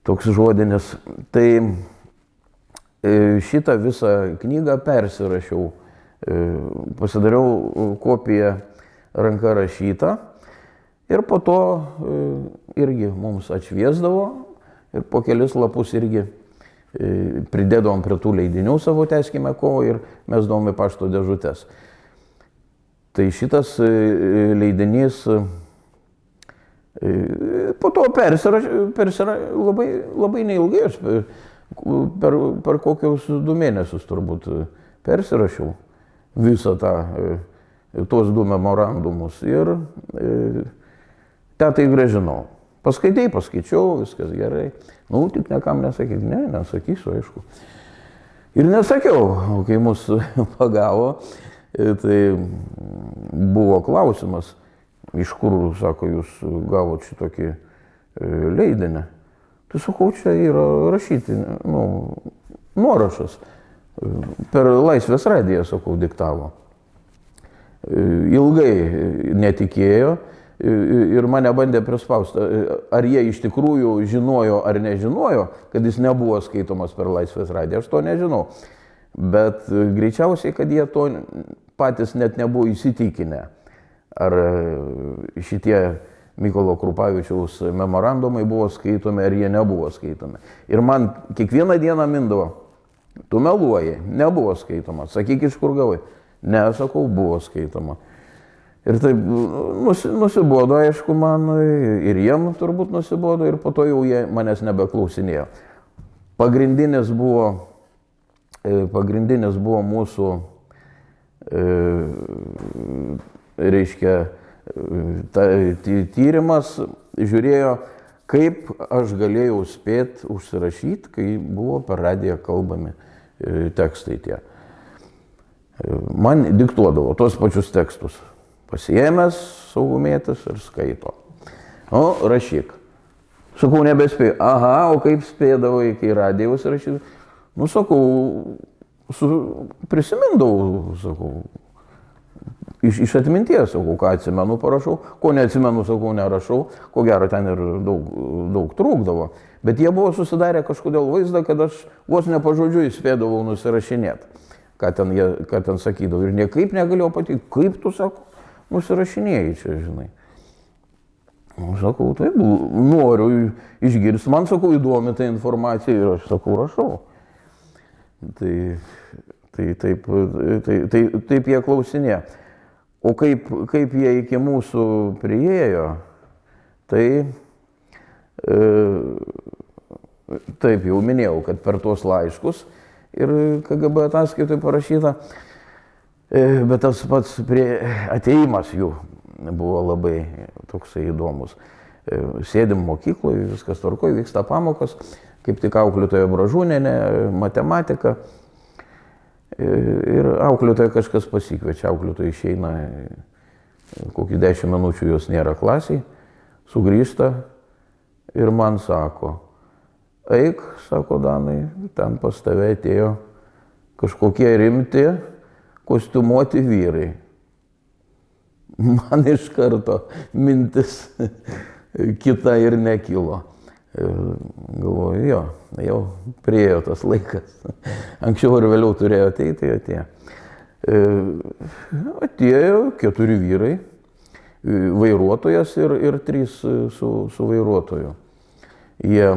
toks žodinis. Tai šitą visą knygą persirašiau, pasidariau kopiją ranka rašytą ir po to irgi mums atšviesdavo ir po kelis lapus irgi pridėdavom prie tų leidinių savo Tęskime kovą ir mesdavom į pašto dėžutes. Tai šitas leidinys po to labai neilgai, aš per kokius 2 mėnesius turbūt persirašiau visą tuos 2 memorandumus ir tetai grąžinau. paskaičiau, viskas gerai. Nu, tik niekam nesakyk, nesakysiu, aišku. Ir nesakiau, kai mus pagavo, tai buvo klausimas, iš kur, sako, jūs gavot šitokį leidinį. Tai sakau, čia yra rašyti, nuorašas. Per Laisvės radiją, sakau, diktavo. Ilgai netikėjo ir mane bandė prispausti, ar jie iš tikrųjų žinojo ar nežinojo, kad jis nebuvo skaitomas per Laisvės radiją. Aš to nežinau. Bet greičiausiai, kad jie to patys net nebuvo įsitikinę. Ar šitie Mykolo Krupavičiaus memorandumai buvo skaitomi, ar jie nebuvo skaitomi. Ir man kiekvieną dieną mindavo, tu meluoji, nebuvo skaitoma, sakyk, iš kur gavai. Ne, sakau, buvo skaitoma. Ir taip nusibodo, aišku, man ir jiem turbūt nusibodo, ir po to jau jie manęs nebeklausinėjo. Pagrindinis buvo mūsų, reiškia, tyrimas, žiūrėjo, kaip aš galėjau spėti užsirašyti, kai buvo per radiją kalbami tekstai tie. Man diktuodavo tos pačius tekstus. Pasiėmęs Saugumėtis ir skaito. O, rašyk. Sakau, nebespėjau. Aha, o kaip spėdavai, kai radijos rašydavai? Nu, sakau, prisimindavau, sakau, iš atminties, sakau, ką atsimenu, parašau, ko neatsimenu, sakau, nerašau, ko gero ten ir daug trūkdavo. Bet jie buvo susidarę kažkodėl vaizdą, kad aš vos nepažodžiui spėdavau nusirašinėti, ką ten sakydavau. Ir niekaip negalėjau patikti, kaip tu, sako, nusirašinėjai čia, žinai. Sakau, taip, noriu išgirsti, man, sakau, įdomi ta informacija ir aš, sakau, rašau. Tai taip jie klausinė. O kaip jie iki mūsų priėjo, tai taip jau minėjau, kad per tuos laiškus ir KGB ataskaitoje parašyta, bet tas pats atėjimas jų buvo labai toksai įdomus. Sėdim mokykloje, viskas tvarkoje, vyksta pamokos, kaip tik auklėtoja Bražūnienė, matematika. Ir auklėtoja kažkas pasikviečia, auklėtoja išeina, kokį 10 minučių jos nėra klasiai, sugrįžta ir man sako, eik, sako Danai, ten pas tave atėjo kažkokie rimti, kostiumuoti vyrai. Man iš karto mintis kita ir nekilo. Galvoju, jo, jau priėjo tas laikas. Anksčiau ar vėliau turėjo ateiti, atėjo. Atėjo 4 vyrai, vairuotojas ir 3 su vairuotoju. Jie,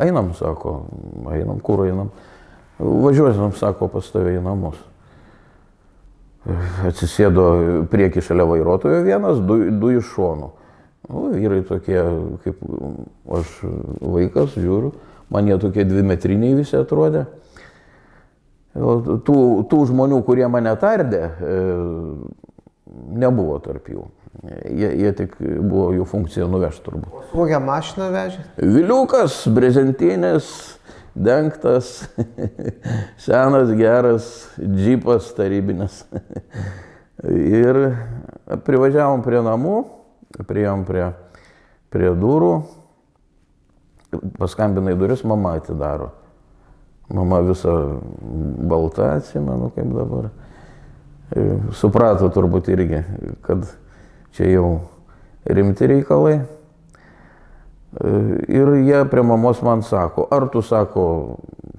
einam, sako, einam, kur einam? Važiuosim, sako, pas tave į namus. Atsisėdo prieki šalia vairuotojo vienas, 2 iš šonų. Vyrai tokie, kaip aš vaikas, žiūriu, man jie tokie 2-metriniai visi atrodė. Tų žmonių, kurie mane tardė, nebuvo tarp jų. Jie tik buvo jų funkcija nuvežti turbūt. Kokią mašiną vežė? Viliukas, brezentinės, dengtas, senas, geras, džipas tarybinis. Ir privažiavom prie namų. Priėjom prie durų, paskambina į duris, mama atidaro. Mama visa balta, atsimenu kaip dabar. Suprato turbūt irgi, kad čia jau rimti reikalai. Ir jie prie mamos man sako, ar tu, sako,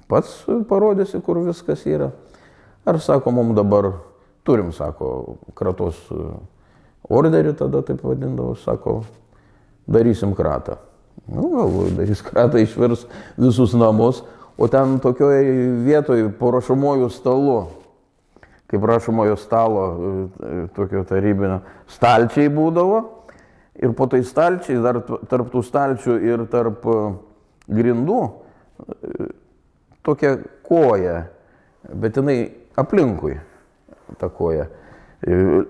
pats parodysi, kur viskas yra, ar, sako, mums dabar turim, sako, kratos orderį tada taip vadindavo, sako, darysim kratą. Nu, galvoju, darys kratą, išvirs visus namus, o ten tokioje vietoje po rašomuoju stalu, kaip rašomojo stalo, tokio tarybinio, stalčiai būdavo, ir po tai stalčiai, dar tarp tų stalčių ir tarp grindų, tokia koja, bet jinai aplinkui ta koja,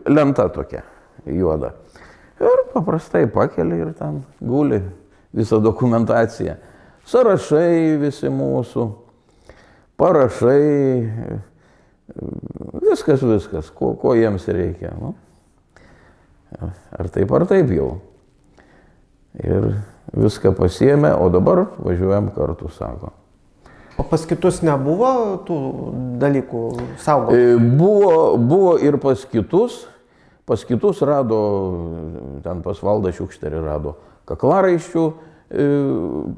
lenta tokia. Juoda. Ir paprastai pakeli ir ten guli visa dokumentacija. Sąrašai visi mūsų, parašai, viskas, ko jiems reikia. Nu, ar taip jau. Ir viską pasiėmė, o dabar važiuojam kartu, sako. O pas kitus nebuvo tų dalykų saugoti? Buvo ir pas kitus rado, ten pas Valdą Šiukšterį rado kaklaraiščių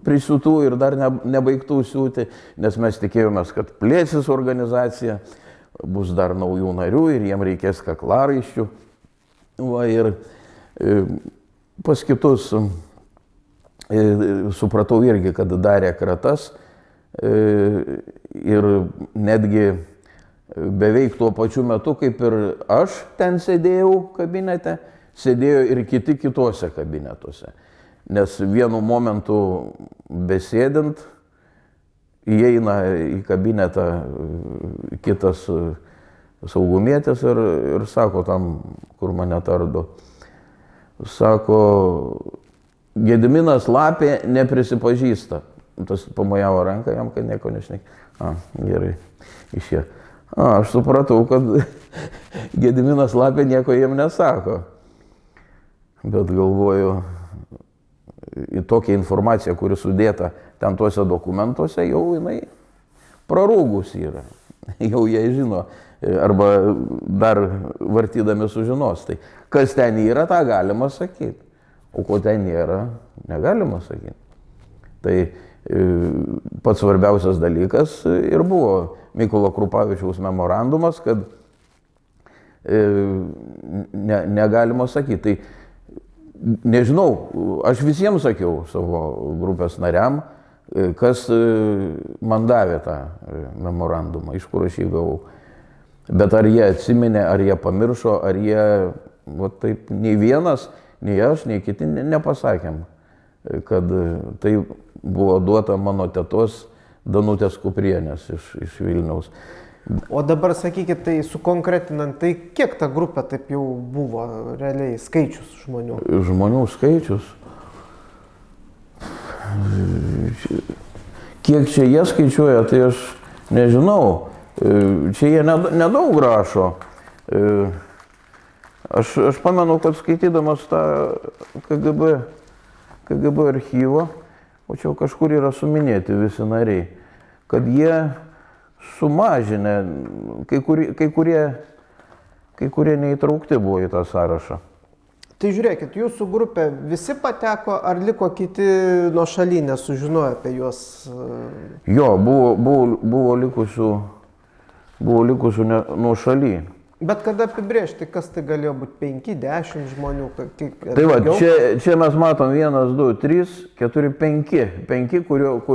prisiūtų ir dar nebaigtų siūti, nes mes tikėjomės, kad plėsis organizacija, bus dar naujų narių ir jiem reikės kaklaraiščių. Va, ir pas kitus supratau irgi, kad darė kratas ir netgi beveik tuo pačiu metu, kaip ir aš ten sėdėjau kabinete, sėdėjo ir kiti kitose kabinetuose. Nes vienu momentu besėdint įeina į kabinetą kitas saugumietis ir sako tam, kur mane tardo, sako, Gediminas Lapė neprisipažįsta. Tas pamojavo ranką jam, kad nieko nešnekė. Gerai, išėjo. Aš supratau, kad Gediminas Lapė nieko jiem nesako. Bet galvoju, į tokią informaciją, kuri sudėta ten tuose dokumentuose, jau jinai prarūgus yra. Jau jie žino, arba dar vartydami sužinos. Tai kas ten yra, tą galima sakyti. O ko ten nėra, negalima sakyti. Tai pats svarbiausias dalykas ir buvo Mykolo Krupavičiaus memorandumas, kad negalima sakyti. Tai nežinau, aš visiems sakiau savo grupės nariam, kas man davė tą memorandumą, iš kur aš jį gavau. Bet ar jie atsiminė, ar jie pamiršo, ar jie, va taip, nei vienas, nei aš, nei kiti nepasakėm, kad tai buvo duota mano tetos Danutės Kuprienės iš Vilniaus. O dabar sakykit, tai sukonkretinant, tai kiek ta grupė taip jau buvo realiai skaičius žmonių? Žmonių skaičius? Kiek čia jie skaičiuoja, tai aš nežinau. Čia jie nedaug rašo. Aš pamenu, kad skaitydamas tą KGB archyvą, o čia kažkur yra suminėti visi nariai, kad jie sumažinę, kai kurie neįtraukti buvo į tą sąrašą. Tai žiūrėkit, jūsų grupė visi pateko, ar liko kiti nuo šaly nesužinojo apie juos? Jo, buvo likusių nuo šaly. Bet kada apibrėžti, kas tai galėjo būti 5-10 žmonių? Tai va, čia mes matom 1, 2, 3, 4, 5,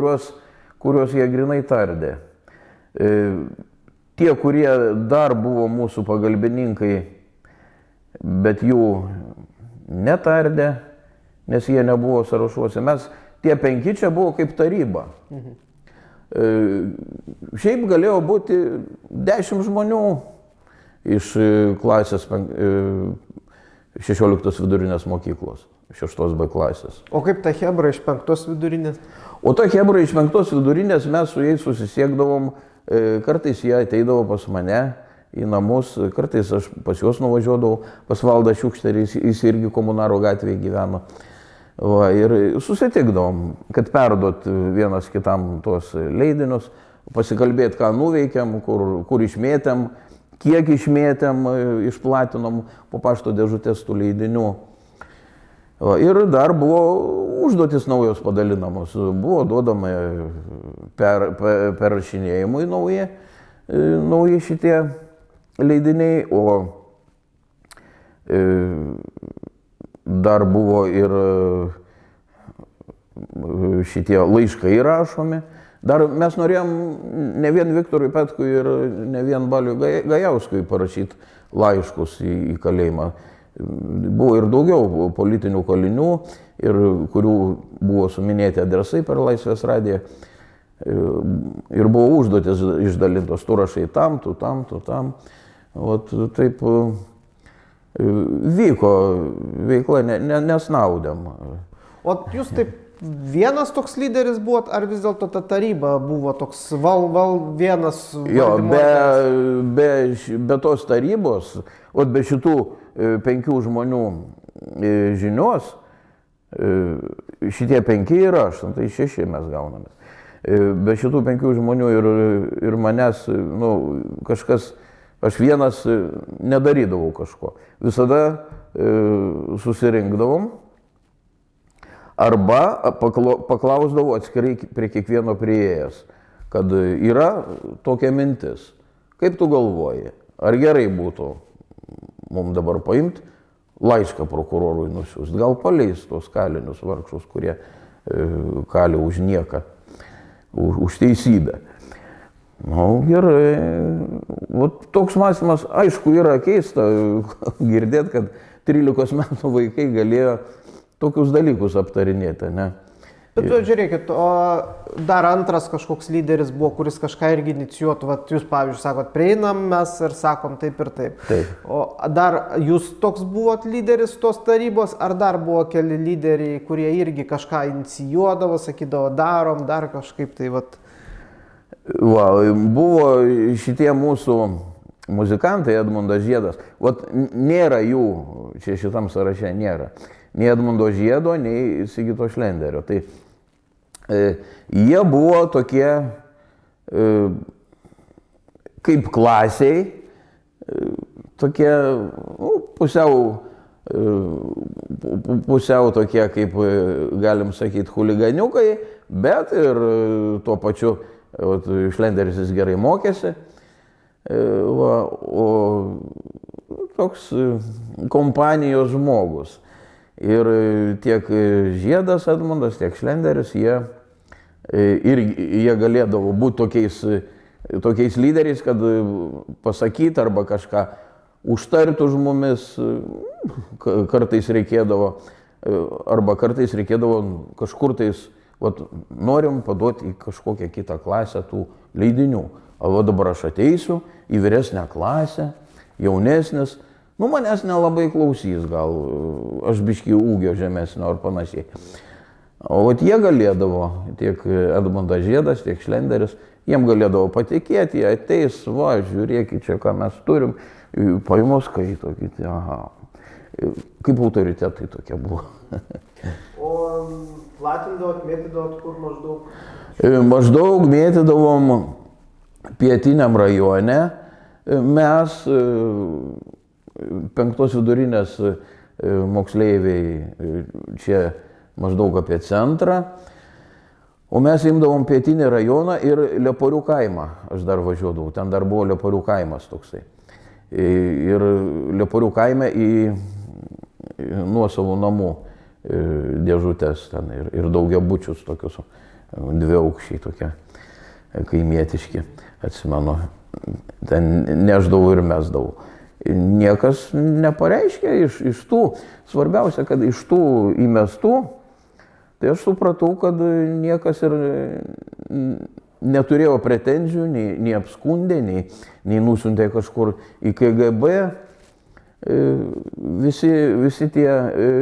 kuriuos jie grinai tardė. Tie, kurie dar buvo mūsų pagalbininkai, bet jų netardė, nes jie nebuvo sąrašuose. Tie 5 čia buvo kaip taryba. Šiaip galėjo būti 10 žmonių iš klasės 16 vidurinės mokyklos, 6 B klasės. O kaip ta chebra iš 5 vidurinės? O ta chebra iš 5 vidurinės mes su jais susisiekdavom, kartais jie ateidavo pas mane į namus, kartais aš pas juos nuvažiuodavau, pas Valdą Šiukšterį, jis irgi Komunaro gatvėje gyveno. Va, ir susitikdavom, kad perduot vienas kitam tuos leidinius, pasikalbėti, ką nuveikėm, kur išmėtėm, kiek išmėtėm, išplatinom po pašto dėžutės tų leidinių. Ir dar buvo užduotis naujos padalinamos, buvo duodama perrašinėjimui nauji šitie leidiniai, o dar buvo ir šitie laiškai rašomi. Dar mes norėjom ne vien Viktorui Petkui ir ne vien Baliui Gajauskui parašyti laiškus į kalėjimą. Buvo ir daugiau politinių kalinių, kurių buvo suminėti adresai per Laisvės radiją. Ir buvo užduotis išdalintos, tu rašai tam, tu tam, tu tam. Ot, taip Vyko veikla, nesnaudėm. O jūs taip vienas toks lyderis buvot, ar vis dėlto ta taryba buvo toks vienas? Jo, be tos tarybos, be šitų 5 žmonių žinios, šitie 5 ir aš, tai 6 mes gauname. Be šitų 5 žmonių ir manęs, kažkas, aš vienas nedarydavau kažko. Visada susirinkdavom arba paklausdavau atskirai prie kiekvieno priėjęs, kad yra tokia mintis. Kaip tu galvoji, ar gerai būtų mums dabar paimti, laišką prokurorui nusiųsti, gal paleis tos kalinius vargšus, kurie kali už nieką, už teisybę. Gerai. Toks mąstymas, aišku, yra keista girdėti, kad 13 metų vaikai galėjo tokius dalykus aptarinėti, ne? Bet žiūrėkit, o dar antras kažkoks lyderis buvo, kuris kažką irgi inicijuotų, jūs, pavyzdžiui, sakot, prieinam mes ir sakom taip ir taip. Taip. O dar jūs toks buvot lyderis tos tarybos, ar dar buvo keli lyderiai, kurie irgi kažką inicijuodavo, sakydavo, darom, dar kažkaip tai Buvo šitie mūsų muzikantai, Edmundas Žiedas, nėra jų, čia šitam sąraše nėra, nei Edmundo Žiedo, nei Sigito Šlenderio. Tai jie buvo tokie kaip klasiai, tokie pusiau tokie, kaip galim sakyti, chuliganiukai, bet ir tuo pačiu Šlenderis jis gerai mokėsi, o toks kompanijos žmogus. Ir tiek Žiedas Edmundas, tiek Šlenderis, jie galėdavo būti tokiais lyderiais, kad pasakyti arba kažką užtarti už mumis, kartais reikėdavo kažkur tais, norim paduoti į kažkokią kitą klasę tų leidinių. O dabar aš ateisiu į vyresnę klasę, jaunesnis, manęs nelabai klausys, gal aš biškį ūgio žemesnio ar panašiai. O jie galėdavo, tiek Edmundas Žiedas, tiek Šlenderis, jiem galėdavo patikėti, jie ateis, žiūrėkit čia, ką mes turim, paimo skaito, kiti, kaip autoritetai tokie buvo. O platindavot, mėtydavot kur maždaug? Maždaug mėtydavom pietiniam rajone. Mes 5 vidurinės moksleiviai čia maždaug apie centrą, o mes imdavom pietinį rajoną ir Leporių kaimą. Aš dar važiuodavau, ten dar buvo Leporių kaimas toksai. Ir Leporių kaime į nuosavų namų dėžutės ten ir daugiabučius tokius, 2 aukščiai tokie kaimietiški, atsimenu, ten neždavau ir mesdavau. Niekas nepareiškė iš tų, svarbiausia, kad iš tų įmestų, tai aš supratau, kad niekas ir neturėjo pretenzijų, nei apskundė, nei nusiuntė kažkur į KGB. Visi tie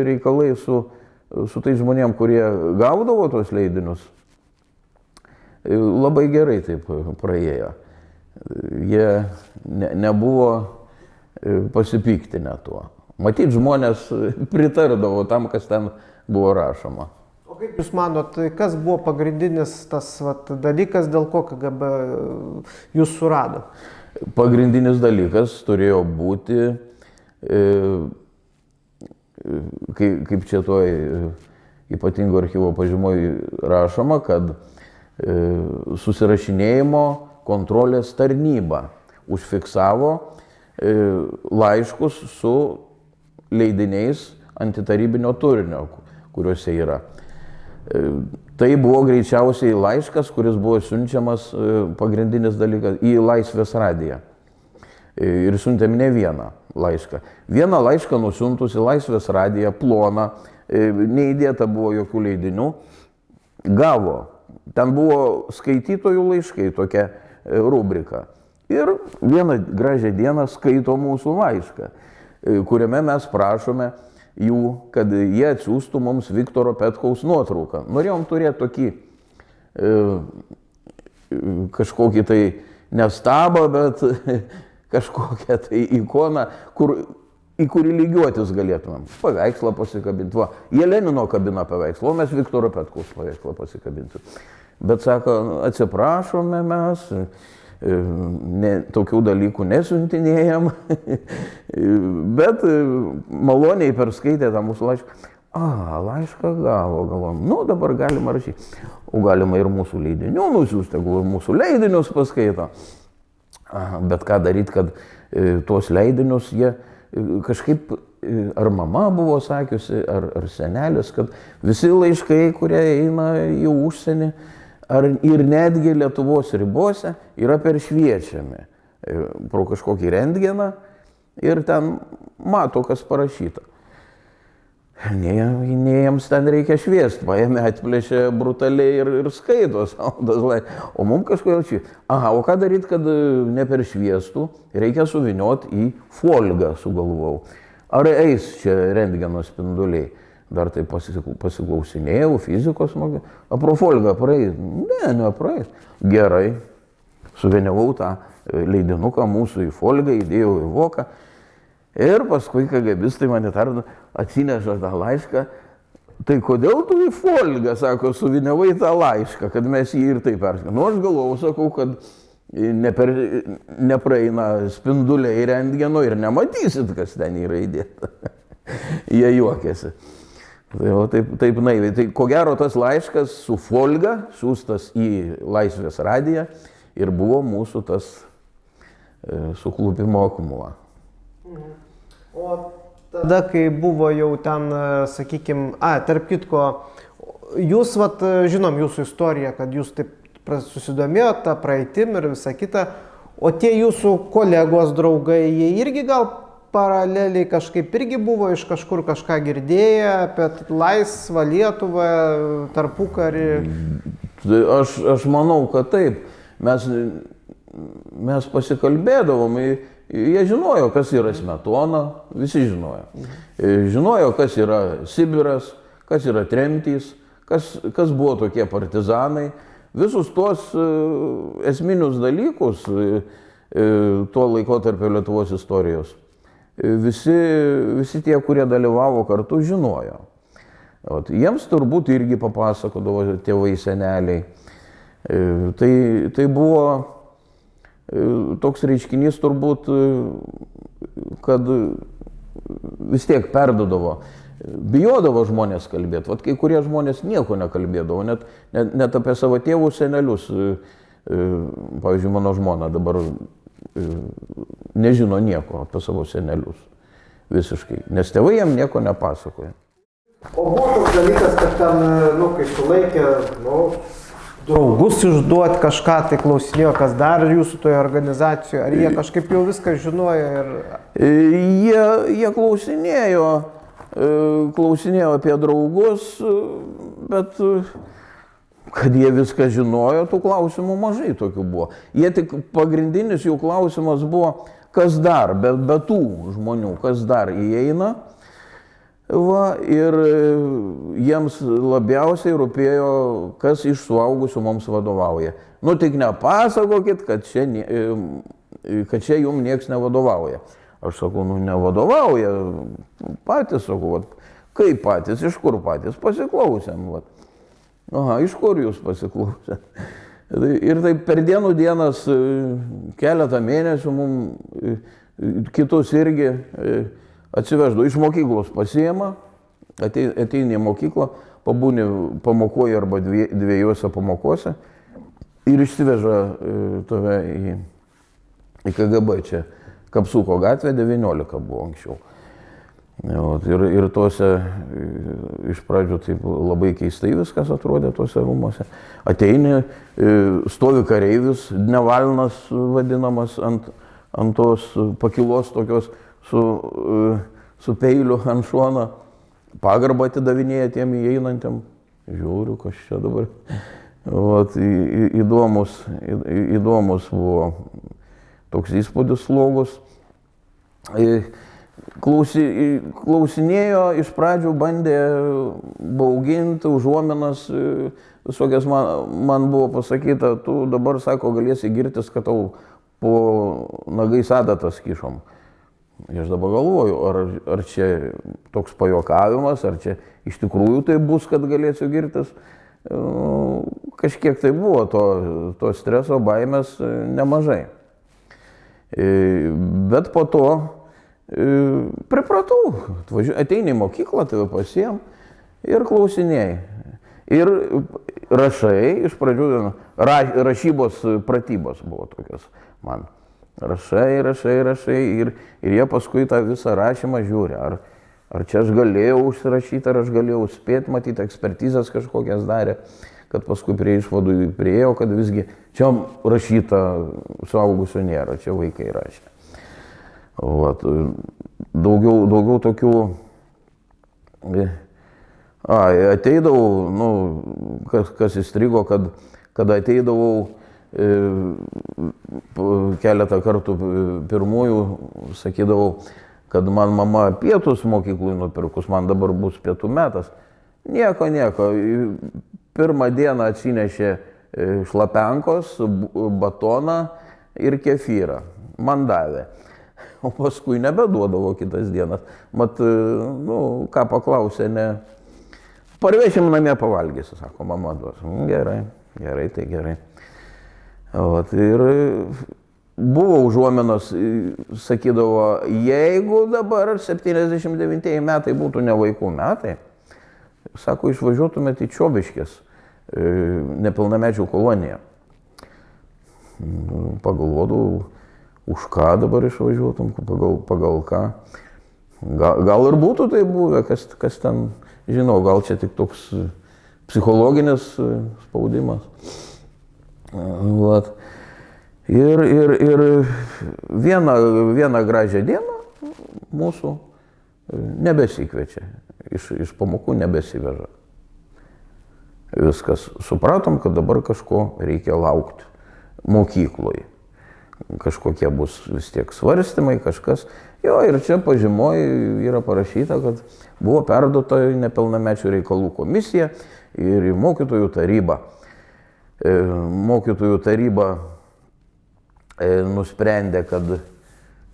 reikalai su tais žmonėm, kurie gaudavo tos leidinius, labai gerai taip praėjo. Jie nebuvo pasipiktinę tuo. Matyt, žmonės pritardavo tam, kas ten buvo rašoma. O kaip Jūs manot, kas buvo pagrindinis tas dalykas, dėl ko KGB Jūs surado? Pagrindinis dalykas turėjo būti, kaip čia toj ypatingo archyvo pažymoj rašoma, kad susirašinėjimo kontrolės tarnyba užfiksavo laiškus su leidiniais antitarybinio turinio, kuriuose yra. Tai buvo greičiausiai laiškas, kuris buvo siunčiamas, pagrindinis dalykas, į Laisvės radiją. Ir siuntėm ne vieną laišką. Vieną laišką nusiuntus į Laisvės radiją, ploną, neįdėta buvo jokių leidinių, gavo. Ten buvo skaitytojų laiškai, tokia rubrika. Ir vieną gražią dieną skaito mūsų laišką. kuriame mes prašome jų, kad jie atsiųstų mums Viktoro Petkaus nuotrauką. Norėjom turėti tokį kažkokį tai nestabą, bet kažkokią tai ikoną, į kurį lygiuotis galėtumėm. Paveikslą pasikabinti. Va, jie Lenino kabina paveikslą, o mes Viktoro Petkaus paveikslą pasikabinti. Bet sako, atsiprašome mes, tokių dalykų nesiuntinėjam, bet maloniai perskaitė tą mūsų laišką. Laišką galvom, dabar galima rašyti. O galima ir mūsų leidinių nusiųsti, tegul mūsų leidinius paskaito. Bet ką daryti, kad tuos leidinius jie kažkaip, ar mama buvo sakiusi, ar senelis, kad visi laiškai, kurie eina į užsienį, ir netgi Lietuvos ribose yra peršviečiami pro kažkokį rentgeną ir ten mato, kas parašyta. Nei jiems ten reikia šviesti, paėmė, atplėšė brutaliai ir skaito savo. O mums kažkodėl čia. O ką daryti, kad neperšviestų, reikia suvinioti į folgą, sugalvojau. Ar eis čia rentgeno spinduliai? Dar tai pasiklausinėjau, fizikos mokė. Pro folgą praeis? Ne, nepraeis. Gerai. Suviniavau tą leidinuką mūsų į folgą, įdėjau į voką. Ir paskui KGBistai mane atsineša tą laišką. Tai kodėl tu į folgą, sako, suviniavai tą laišką, kad mes jį ir taip perskaitome. Aš galvojau, sakau, kad nepraeina spinduliai rentgeno ir nematysit, kas ten yra įdėta. Jie juokėsi. Taip naiviai. Tai ko gero tas laiškas su folga, siųstas į Laisvės radiją ir buvo mūsų tas suklupimo akmuo. O tada, kai buvo jau ten, sakykime, tarp kitko, jūs, žinom jūsų istoriją, kad jūs taip susidomėjote tą praeitim ir visą kitą, o tie jūsų kolegos, draugai, jie irgi gal paraleliai kažkaip irgi buvo iš kažkur kažką girdėję apie laisvą Lietuvą, tarpukarį? Aš manau, kad taip. Mes pasikalbėdavom, jie žinojo, kas yra Smetona, visi žinojo. Žinojo, kas yra Sibiras, kas yra tremtys, kas buvo tokie partizanai. Visus tuos esminius dalykus tuo laikotarpio Lietuvos istorijos. Visi tie, kurie dalyvavo kartu, žinojo. Jiems turbūt irgi papasakodavo tėvai, seneliai. Tai buvo toks reiškinys turbūt, kad vis tiek perdodavo. Bijodavo žmonės kalbėti. Kai kurie žmonės nieko nekalbėdavo, net apie savo tėvus, senelius. Pavyzdžiui, mano žmona dabar nežino nieko apie savo senelius. Visiškai. Nes tėvai jam nieko nepasakoja. O buvo toks dalykas, kad ten, kai sulaikė, draugus išduoti kažką, tai klausinėjo, kas dar jūsų toje organizacijoje, ar jie kažkaip jau viską žinojo? Jie klausinėjo apie draugus, bet kad jie viską žinojo, tų klausimų mažai tokių buvo. Jie tik pagrindinis jų klausimas buvo, kas dar, be tų žmonių, kas dar įeina. Ir jiems labiausiai rūpėjo, kas iš suaugusių mums vadovauja. Tik nepasakokit, kad čia jums nieks nevadovauja. Aš sakau, nevadovauja, patys sakau, kaip patys, iš kur patys, pasiklausėm. Iš kur jūs pasiklausėt? Ir taip per dienas, keletą mėnesių mums kitus irgi atsiveždu, iš mokyklos pasiema, ateini į mokyklą, pabūni pamokoje arba dviejose pamokose ir išsiveža tave į KGB, čia Kapsuko gatvė 19 buvo anksčiau. Ir tuose iš pradžių taip labai keistai viskas atrodė tuose rūmuose. Ateini, stovi kareivis, Dnevalnas vadinamas ant tos pakilos tokios, su peiliu ant šono, pagarbą atidavinėja tiem įeinantiem. Žiūriu, kas čia dabar. Įdomus buvo toks įspūdis slogus. klausinėjo, iš pradžių bandė bauginti, užuominas, visokias man buvo pasakyta, tu dabar, sako, galėsi girtis, kad tau po nagais adatas kišom. Aš dabar galvoju, ar čia toks pajuokavimas, ar čia iš tikrųjų tai bus, kad galėsiu girtis. Kažkiek tai buvo to streso, baimės nemažai. Bet po to pripratau, ateini į mokyklą, tave pasiėm ir klausinėjai. Ir rašai, iš pradžių rašybos pratybos buvo tokios man. Rašai ir jie paskui tą visą rašymą žiūri, ar čia aš galėjau užsirašyti, ar aš galėjau spėti, matyti, ekspertizės kažkokias darė, kad paskui prie išvadų priėjo, kad visgi čia rašyta suaugusių nėra, čia vaikai rašė. Vat, daugiau tokių, ateidavau, kas įstrigo, kad ateidavau keletą kartų pirmųjų, sakydavau, kad man mama pietus mokyklui nupirkus, man dabar bus pietų metas. Nieko. Pirmą dieną atsinešė šlapenkos, batoną ir kefyrą. Man davė. O paskui nebeduodavo kitas dienas. Mat, ką paklausė, ne. Parvešim namie pavalgysi, sako, mama duos. Gerai, tai gerai. Vat, ir buvo užuominos, sakydavo, jeigu dabar 79 metai būtų ne vaikų metai, sako, išvažiuotumėte į Čiobiškės, nepilnamečių koloniją. Pagalvodavau, už ką dabar išvažiuotum, pagal ką. Gal ir būtų tai buvę, kas ten, žinau, gal čia tik toks psichologinis spaudimas. Vat. Ir vieną gražią dieną mūsų nebesikviečia, iš pamokų nebesiveža. Viskas, supratom, kad dabar kažko reikia laukti mokykloje. Kažkokie bus vis tiek svarstymai, kažkas. Jo, ir čia pažymoj yra parašyta, kad buvo perduota į nepilnamečių reikalų komisiją ir į mokytojų tarybą. Mokytojų taryba nusprendė, kad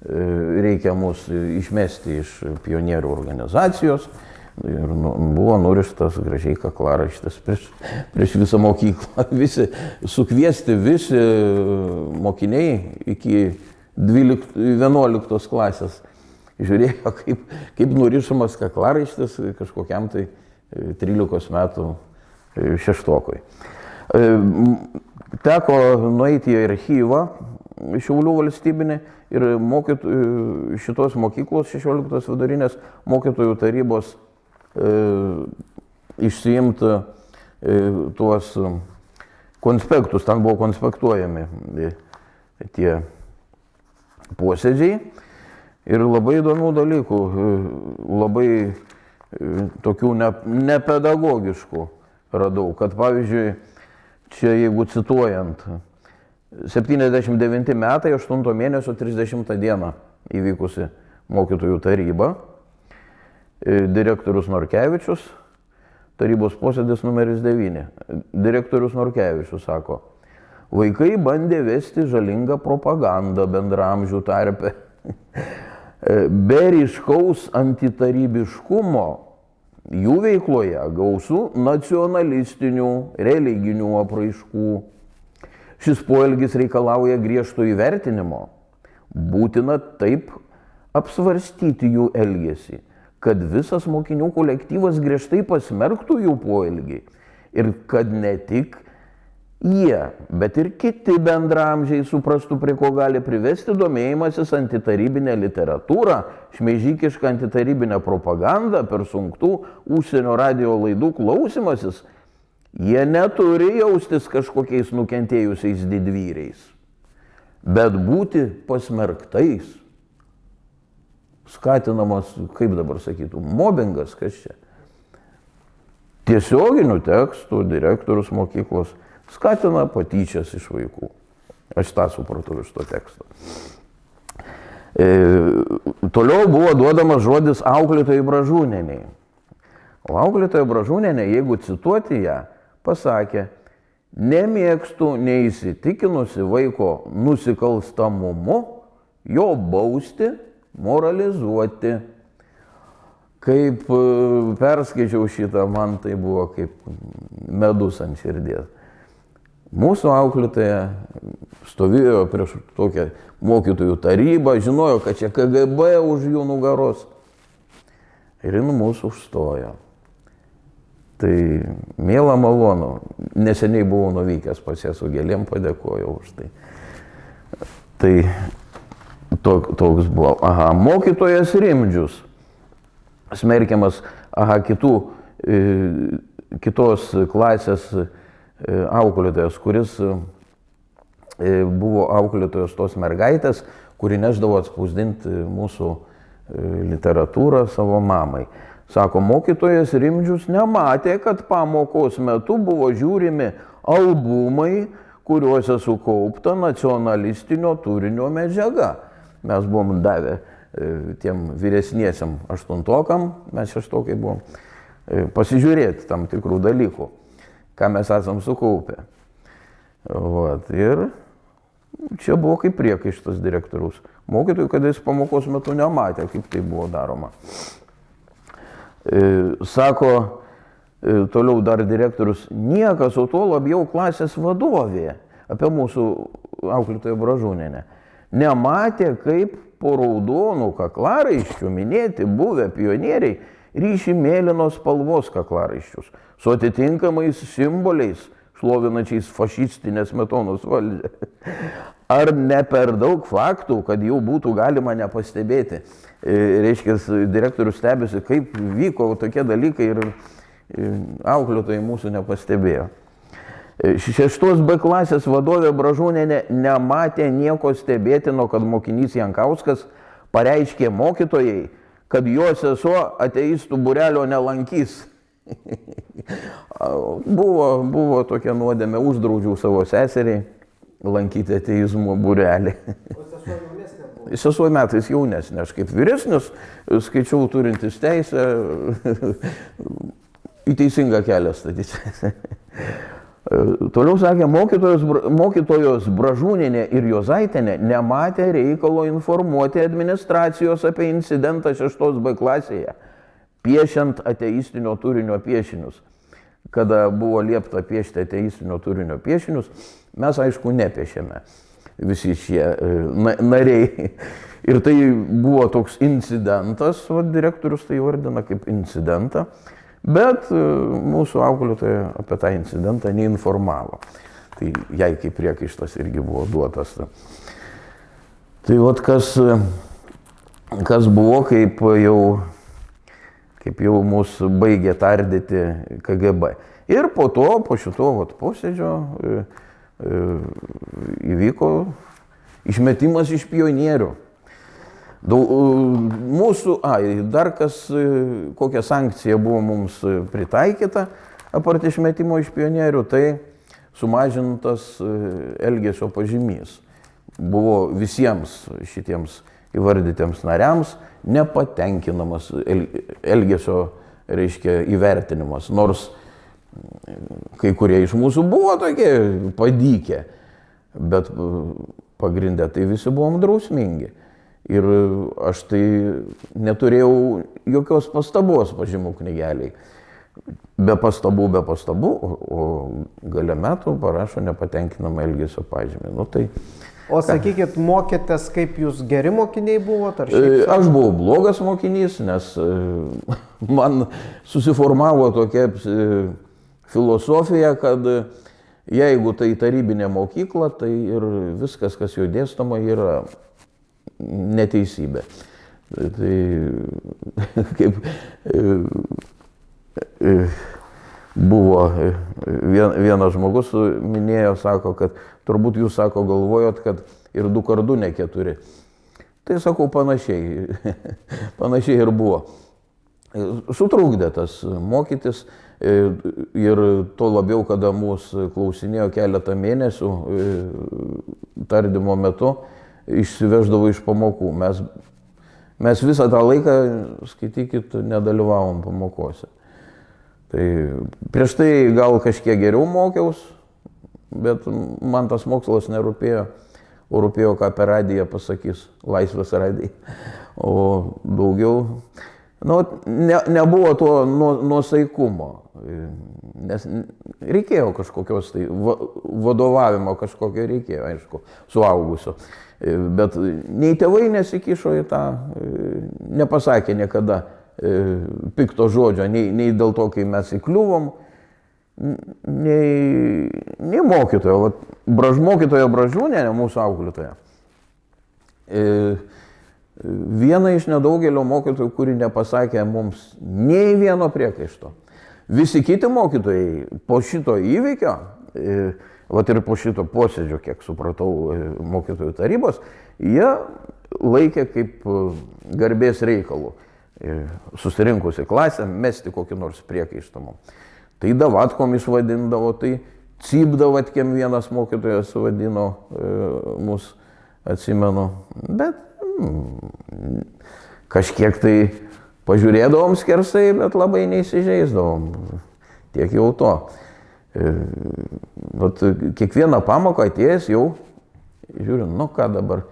reikia mus išmesti iš pionierių organizacijos ir buvo nurištas gražiai kaklaraištis prieš visą mokyklą. Sukviesti visi mokiniai iki 11 klasės žiūrėjo, kaip nurišamas kaklaraištis kažkokiam tai 13 metų šeštokui. Teko nueiti į archyvą Šiaulių valstybinį ir šitos mokyklos 16 vidurinės mokytojų tarybos išsiimti tuos konspektus, ten buvo konspektuojami tie posėdžiai ir labai įdomių dalykų, labai tokių nepedagogiškų radau, kad pavyzdžiui, čia jeigu cituojant, 79 metai, 8 mėnesio 30 dieną įvykusi mokytojų taryba, direktorius Norkevičius, tarybos posėdis numeris 9. Direktorius Norkevičius sako, vaikai bandė vesti žalingą propagandą bendraamžių tarpe. Be ryškaus antitarybiškumo jų veikloje gausų nacionalistinių, religinių apraiškų. Šis poelgis reikalauja griežto įvertinimo. Būtina taip apsvarstyti jų elgesį, kad visas mokinių kolektyvas griežtai pasmerktų jų poelgį ir kad ne tik jie, bet ir kiti bendraamžiai suprastų, prie ko gali privesti domėjimasis antitarybinę literatūrą, šmeižikišką antitarybinę propagandą, per sunktų užsienio radijo laidų klausymasis. Jie neturi jaustis kažkokiais nukentėjusiais didvyriais, bet būti pasmerktais. Skatinamas, kaip dabar sakytų, mobingas, kas čia. Tiesioginių tekstų direktorius mokyklos skatina patyčias iš vaikų. Aš tą supratau iš to teksto. Toliau buvo duodamas žodis auklėtojai Bražūnieniai. O auklėtoja Bražūnienė, jeigu cituoti ją, pasakė: nemėgstu neįsitikinusi vaiko nusikalstamumu, jo bausti, moralizuoti. Kaip perskaičiau šitą, man tai buvo kaip medus ant širdies. Mūsų auklėtoja stovėjo prieš tokią mokytojų tarybą, žinojo, kad čia KGB už jų nugaros. Ir jin mūsų užstojo. Tai miela malonu, neseniai buvau nuvykęs pas ją su gėlėm, padėkojau už tai. Tai toks buvo. Aha, mokytojas Rimdžius, smerkiamas, kitos klasės auklėtojas, kuris buvo auklėtojas tos mergaitės, kuri neždavo atspausdinti mūsų literatūrą savo mamai. Sako, mokytojas Rimdžius nematė, kad pamokos metu buvo žiūrimi albumai, kuriuose sukaupta nacionalistinio turinio medžiaga. Mes buvom davę tiem vyresniesiam aštuntokam, mes šeštokai buvom, pasižiūrėti tam tikrų dalykų, ką mes esam sukaupę. Vat, ir čia buvo kaip priekaištas direktoriaus. Mokytojų, kad jis pamokos metu nematė, kaip tai buvo daroma. Sako, toliau dar direktorius, niekas, o tuo labiau klasės vadovė, apie mūsų auklėtoją Bražūnienę, nematė, kaip po raudonų kaklaraiščių minėti buvę pionieriai ryši mėlynos spalvos kaklaraiščius su atitinkamais simboliais, šlovinančiais fašistinės Smetonos valdžią. Ar ne per daug faktų, kad jau būtų galima nepastebėti? Reiškia, direktorius stebisi, kaip vyko tokie dalykai ir auklėtojai mūsų nepastebėjo. 6 B klasės vadovė Bražūnienė nematė nieko stebėtino, kad mokinys Jankauskas pareiškė mokytojai, kad jo sesuo ateistų būrelio nelankys. Buvo tokia nuodėmė, uždraudžiau savo seseriai lankyti ateizmo būrelį. O sesuo jaunesnė buvo? Sesuo metais jaunesnė, aš kaip vyresnis skaičiau turintis teisę į teisingą kelią statyti. Toliau sakė, mokytojos Bražūnienė ir Jozaitienė nematė reikalo informuoti administracijos apie incidentą 6 B klasėje, piešiant ateistinio turinio piešinius. Kada buvo liepta piešti ateistinio turinio piešinius, mes aišku nepiešėme visi šie nariai. Ir tai buvo toks incidentas, direktorius tai vardina kaip incidentą, bet mūsų auklėtoja apie tą incidentą neinformavo. Tai jai kaip priekaištas irgi buvo duotas. Tai vat kas buvo, kaip jau mūsų baigė tardyti KGB. Ir po šito posėdžio įvyko išmetimas iš pionierių. Dar kokia sankcija buvo mums pritaikyta, apart išmetimo iš pionierių, tai sumažintas elgesio pažymys. Buvo visiems šitiems įvardytiems nariams nepatenkinamas elgesio, reiškia, įvertinimas. Nors kai kurie iš mūsų buvo tokie padykę, bet pagrindę tai visi buvom drausmingi. Ir aš tai neturėjau jokios pastabos pažymų knygeliai. Be pastabų, o gale metų parašo nepatenkinamą elgesio pažymį. Nu, tai, o sakykit, mokėtės, kaip jūs geri mokiniai buvote? Aš buvau blogas mokinys, nes man susiformavo tokia filosofija, kad jeigu tai tarybinė mokykla, tai ir viskas, kas jo dėstoma, yra neteisybė. Tai kaip buvo vienas žmogus minėjo, sako, kad turbūt jūs, sako, galvojot, kad ir 2x2 ne 4. Tai sakau, panašiai ir buvo. Sutrukdė tas mokytis ir to labiau, kada mūsų klausinėjo keletą mėnesių tardymo metu, išsiveždavo iš pamokų. Mes visą tą laiką, skaitykit, nedalyvavom pamokose. Tai prieš tai gal kažkiek geriau mokiaus, bet man tas mokslas nerūpėjo, o rūpėjo, ką per radiją pasakys, Laisvės radija. O daugiau, nebuvo to nuosaikumo, nes reikėjo kažkokios tai vadovavimo, kažkokio reikėjo, aišku, suaugusio. Bet nei tėvai nesikišo į tą, nepasakė niekada pikto žodžio, nei dėl to, kai mes įkliuvom, nei mokytojo. Mokytoja Bražiūnė, mūsų auklėtoja, viena iš nedaugelio mokytojų, kuri nepasakė mums nei vieno priekaišto. Visi kiti mokytojai po šito įvykio, ir po šito posėdžio, kiek supratau, mokytojų tarybos, jie laikė kaip garbės reikalų susirinkusi klasę mesti kokį nors priekaištą mums. Tai davatkom išvadindavo, tai cypdavatkiem vienas mokytojas vadino mus, atsimenu, bet kažkiek tai pažiūrėdavom skersai, bet labai neįsižeisdavom, tiek jau to. Kiekvieną pamoką atėjęs jau, žiūrint, ką dabar,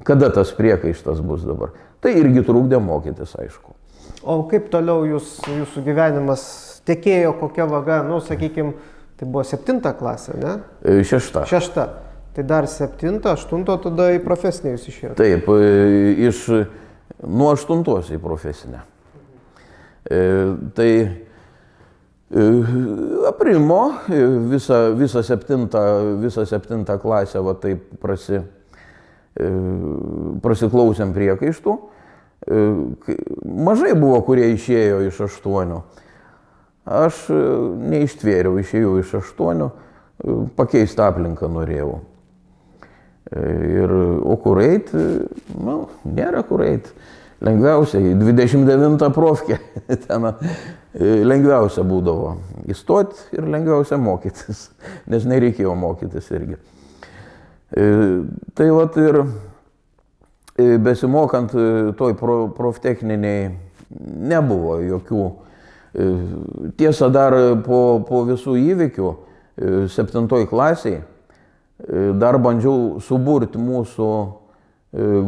kada tas priekaištas bus dabar. Tai irgi trukdė mokytis, aišku. O kaip toliau jūsų gyvenimas tekėjo, kokia vaga, sakykime, tai buvo 7 klasė, ne? 6. 6. Tai dar 7, 8, tada į profesinę jūs išėjote. Taip, nuo 8 į profesinę. Tai aprimo visą 7 klasę, taip prasiklausėm priekaištų. Mažai buvo, kurie išėjo iš 8. Aš neištvėriau, išėjau iš 8, pakeisti aplinką norėjau. O kur eit, nėra kur eit. Lengviausiai, 29 profkė, ten lengviausia būdavo įstoti ir lengviausia mokytis, nes nereikėjo mokytis irgi. Tai ir besimokant toj proftechniniai nebuvo jokių. Tiesa, dar po visų įvykių 7 klasiai dar bandžiau suburti mūsų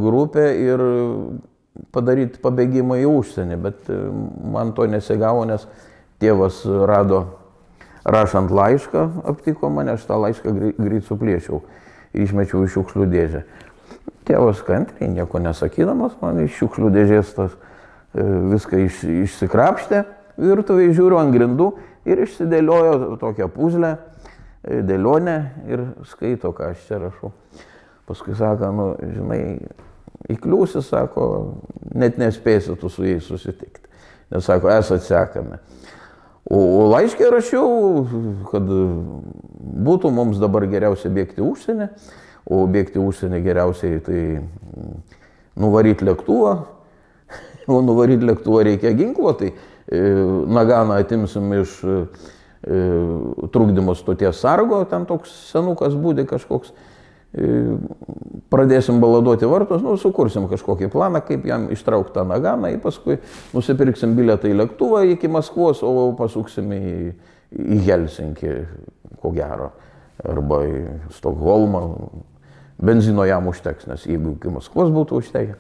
grupę ir padaryti pabėgimą į užsienį, bet man to nesigavo, nes tėvas rado rašant laišką, aptiko mane, aš tą laišką greit suplėšiau ir išmečiau iš šiukšlių dėžę. Tėvas kantriai, nieko nesakydamas, man iš šiukšlių dėžės viską išsikrapštė, virtuvėje žiūriu ant grindų ir išsidėliojo tokią puzlę, dėlionę ir skaito, ką aš čia rašau. Paskui sako, žinai, įkliūsi, sako, net nespėsi tu su jais susitikti. Nes sako, esat sekami. O laiškė rašiau, kad būtų mums dabar geriausia bėgti užsienį, o bėgti užsienį geriausiai tai nuvaryti lėktuvą. O nuvaryti lėktuvą reikia ginklo, tai naganą atimsim iš trukdymo stoties sargo, ten toks senukas būdė kažkoks, pradėsim baladuoti vartus, sukursim kažkokį planą, kaip jam ištraukti tą naganą, ir paskui nusipirksim bilietą į lėktuvą iki Maskvos, o pasuksim į Helsinkį, ko gero, arba į Stokholmą. Benzino jam užteks, nes jeigu iki Maskvos būtų užtekę.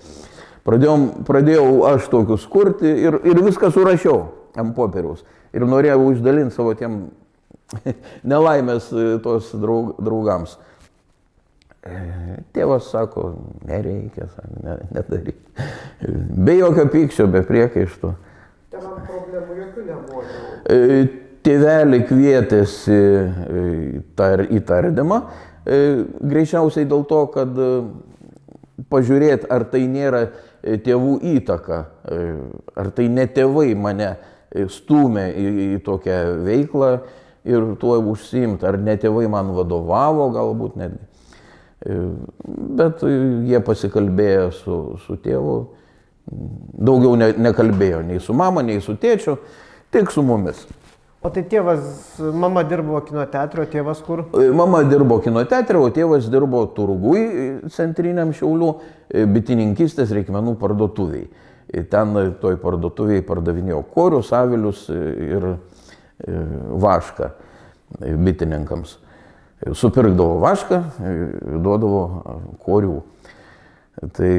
Pradėjau aš tokius kurti ir viską surašiau ant popieriaus. Ir norėjau išdalinti savo tiem nelaimės tos draugams. Tėvas sako, nereikia, nedaryk. Be jokio pykčio, be priekaištų. Tėvam problemų jokių nebuvo. Tėvelį kvietėsi į tardymą, greičiausiai dėl to, kad pažiūrėti, ar tai nėra tėvų įtaka, ar tai ne tėvai mane stūmė į tokią veiklą ir tuo užsiimti, ar ne tėvai man vadovavo galbūt netgi. Bet jie pasikalbėjo su tėvu, daugiau nekalbėjo nei su mama, nei su tėčiu, tik su mumis. O tai tėvas, mama dirbo kino teatro, tėvas kur? Mama dirbo kino teatre, o tėvas dirbo turgui centriniam Šiaulių bitininkystės reikmenų parduotuviai. Ten toj parduotuviai pardavinėjo korius, avilius ir vašką bitininkams. Supirkdavo vašką, duodavo korių. Tai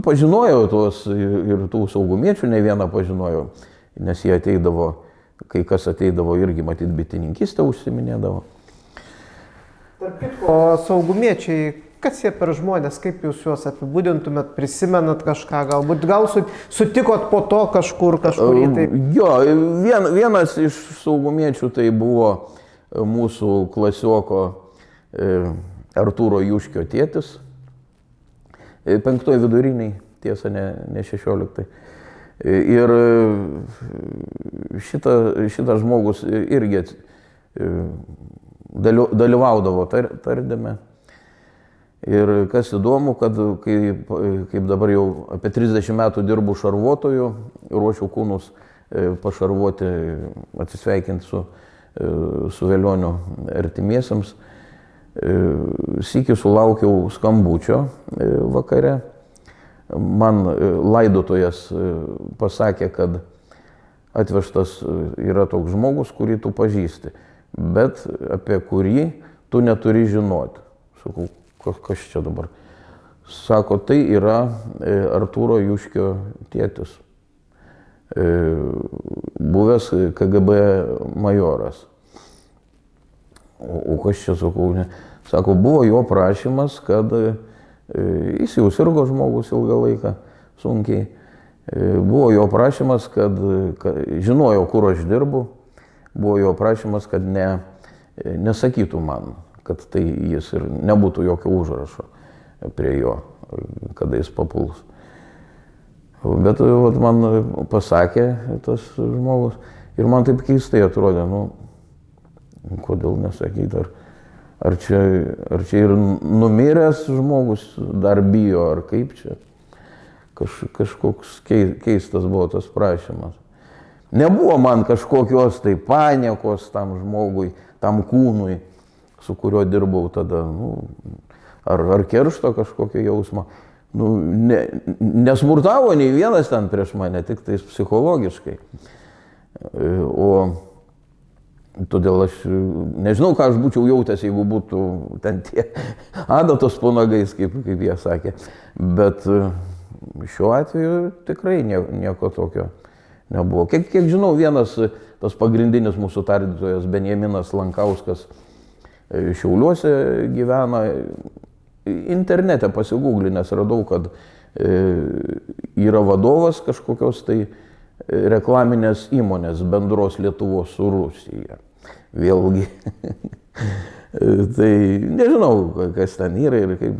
pažinojau tuos ir tų saugumiečių, ne vieną pažinojau, nes jie ateidavo, kai kas ateidavo irgi matyti bitininkystę užsiminėdavo. Tarp kitko, saugumiečiai, kas jie per žmonės, kaip jūs juos apibūdintumėt, prisimenat kažką, gal sutikot po to kažkur taip? Jo, vienas iš saugumiečių tai buvo mūsų klasioko Artūro Juškio tėtis, 5 viduriniai, tiesa, ne 16. Ir šitas žmogus irgi dalyvaudavo tardyme. Ir kas įdomu, kad kaip dabar jau apie 30 metų dirbu šarvuotoju, ruošiu kūnus pašarvuoti, atsisveikinti su Velioniu artimiesiems, sykį sulaukiau skambučio vakare. Man laidotojas pasakė, kad atvežtas yra toks žmogus, kurį tu pažįsti, bet apie kurį tu neturi žinoti. Sakau, kas čia dabar? Sako, tai yra Artūro Juškio tėtis, buvęs KGB majoras. O kas čia, sakau, ne? Sako, buvo jo prašymas, kad jis jau sirgo žmogus ilgą laiką, sunkiai. Buvo jo prašymas, kad žinojo, kur aš dirbu, buvo jo prašymas, kad nesakytų man, kad tai jis ir nebūtų jokio užrašo prie jo, kada jis papuls. Bet man pasakė tas žmogus ir man taip keistai atrodė, kodėl nesakyti, ar čia ir numiręs žmogus dar bijo, ar kaip čia. Kažkoks keistas buvo tas prašymas. Nebuvo man kažkokios tai paniekos tam žmogui, tam kūnui, su kuriuo dirbau tada, ar keršto kažkokio jausmo. Nesmurtavo nei vienas ten prieš mane, tik tais psichologiškai. Todėl aš nežinau, ką aš būčiau jautęs, jeigu būtų ten tie adatos po nagais, kaip jie sakė. Bet šiuo atveju tikrai nieko tokio nebuvo. Kiek žinau, vienas tas pagrindinis mūsų tardytojas Benjaminas Lankauskas Šiauliuose gyvena. Internete pasigūglinęs radau, kad yra vadovas kažkokios tai reklaminės įmonės bendros Lietuvos su Rusija. Vėlgi. Tai nežinau, kas ten yra ir kaip.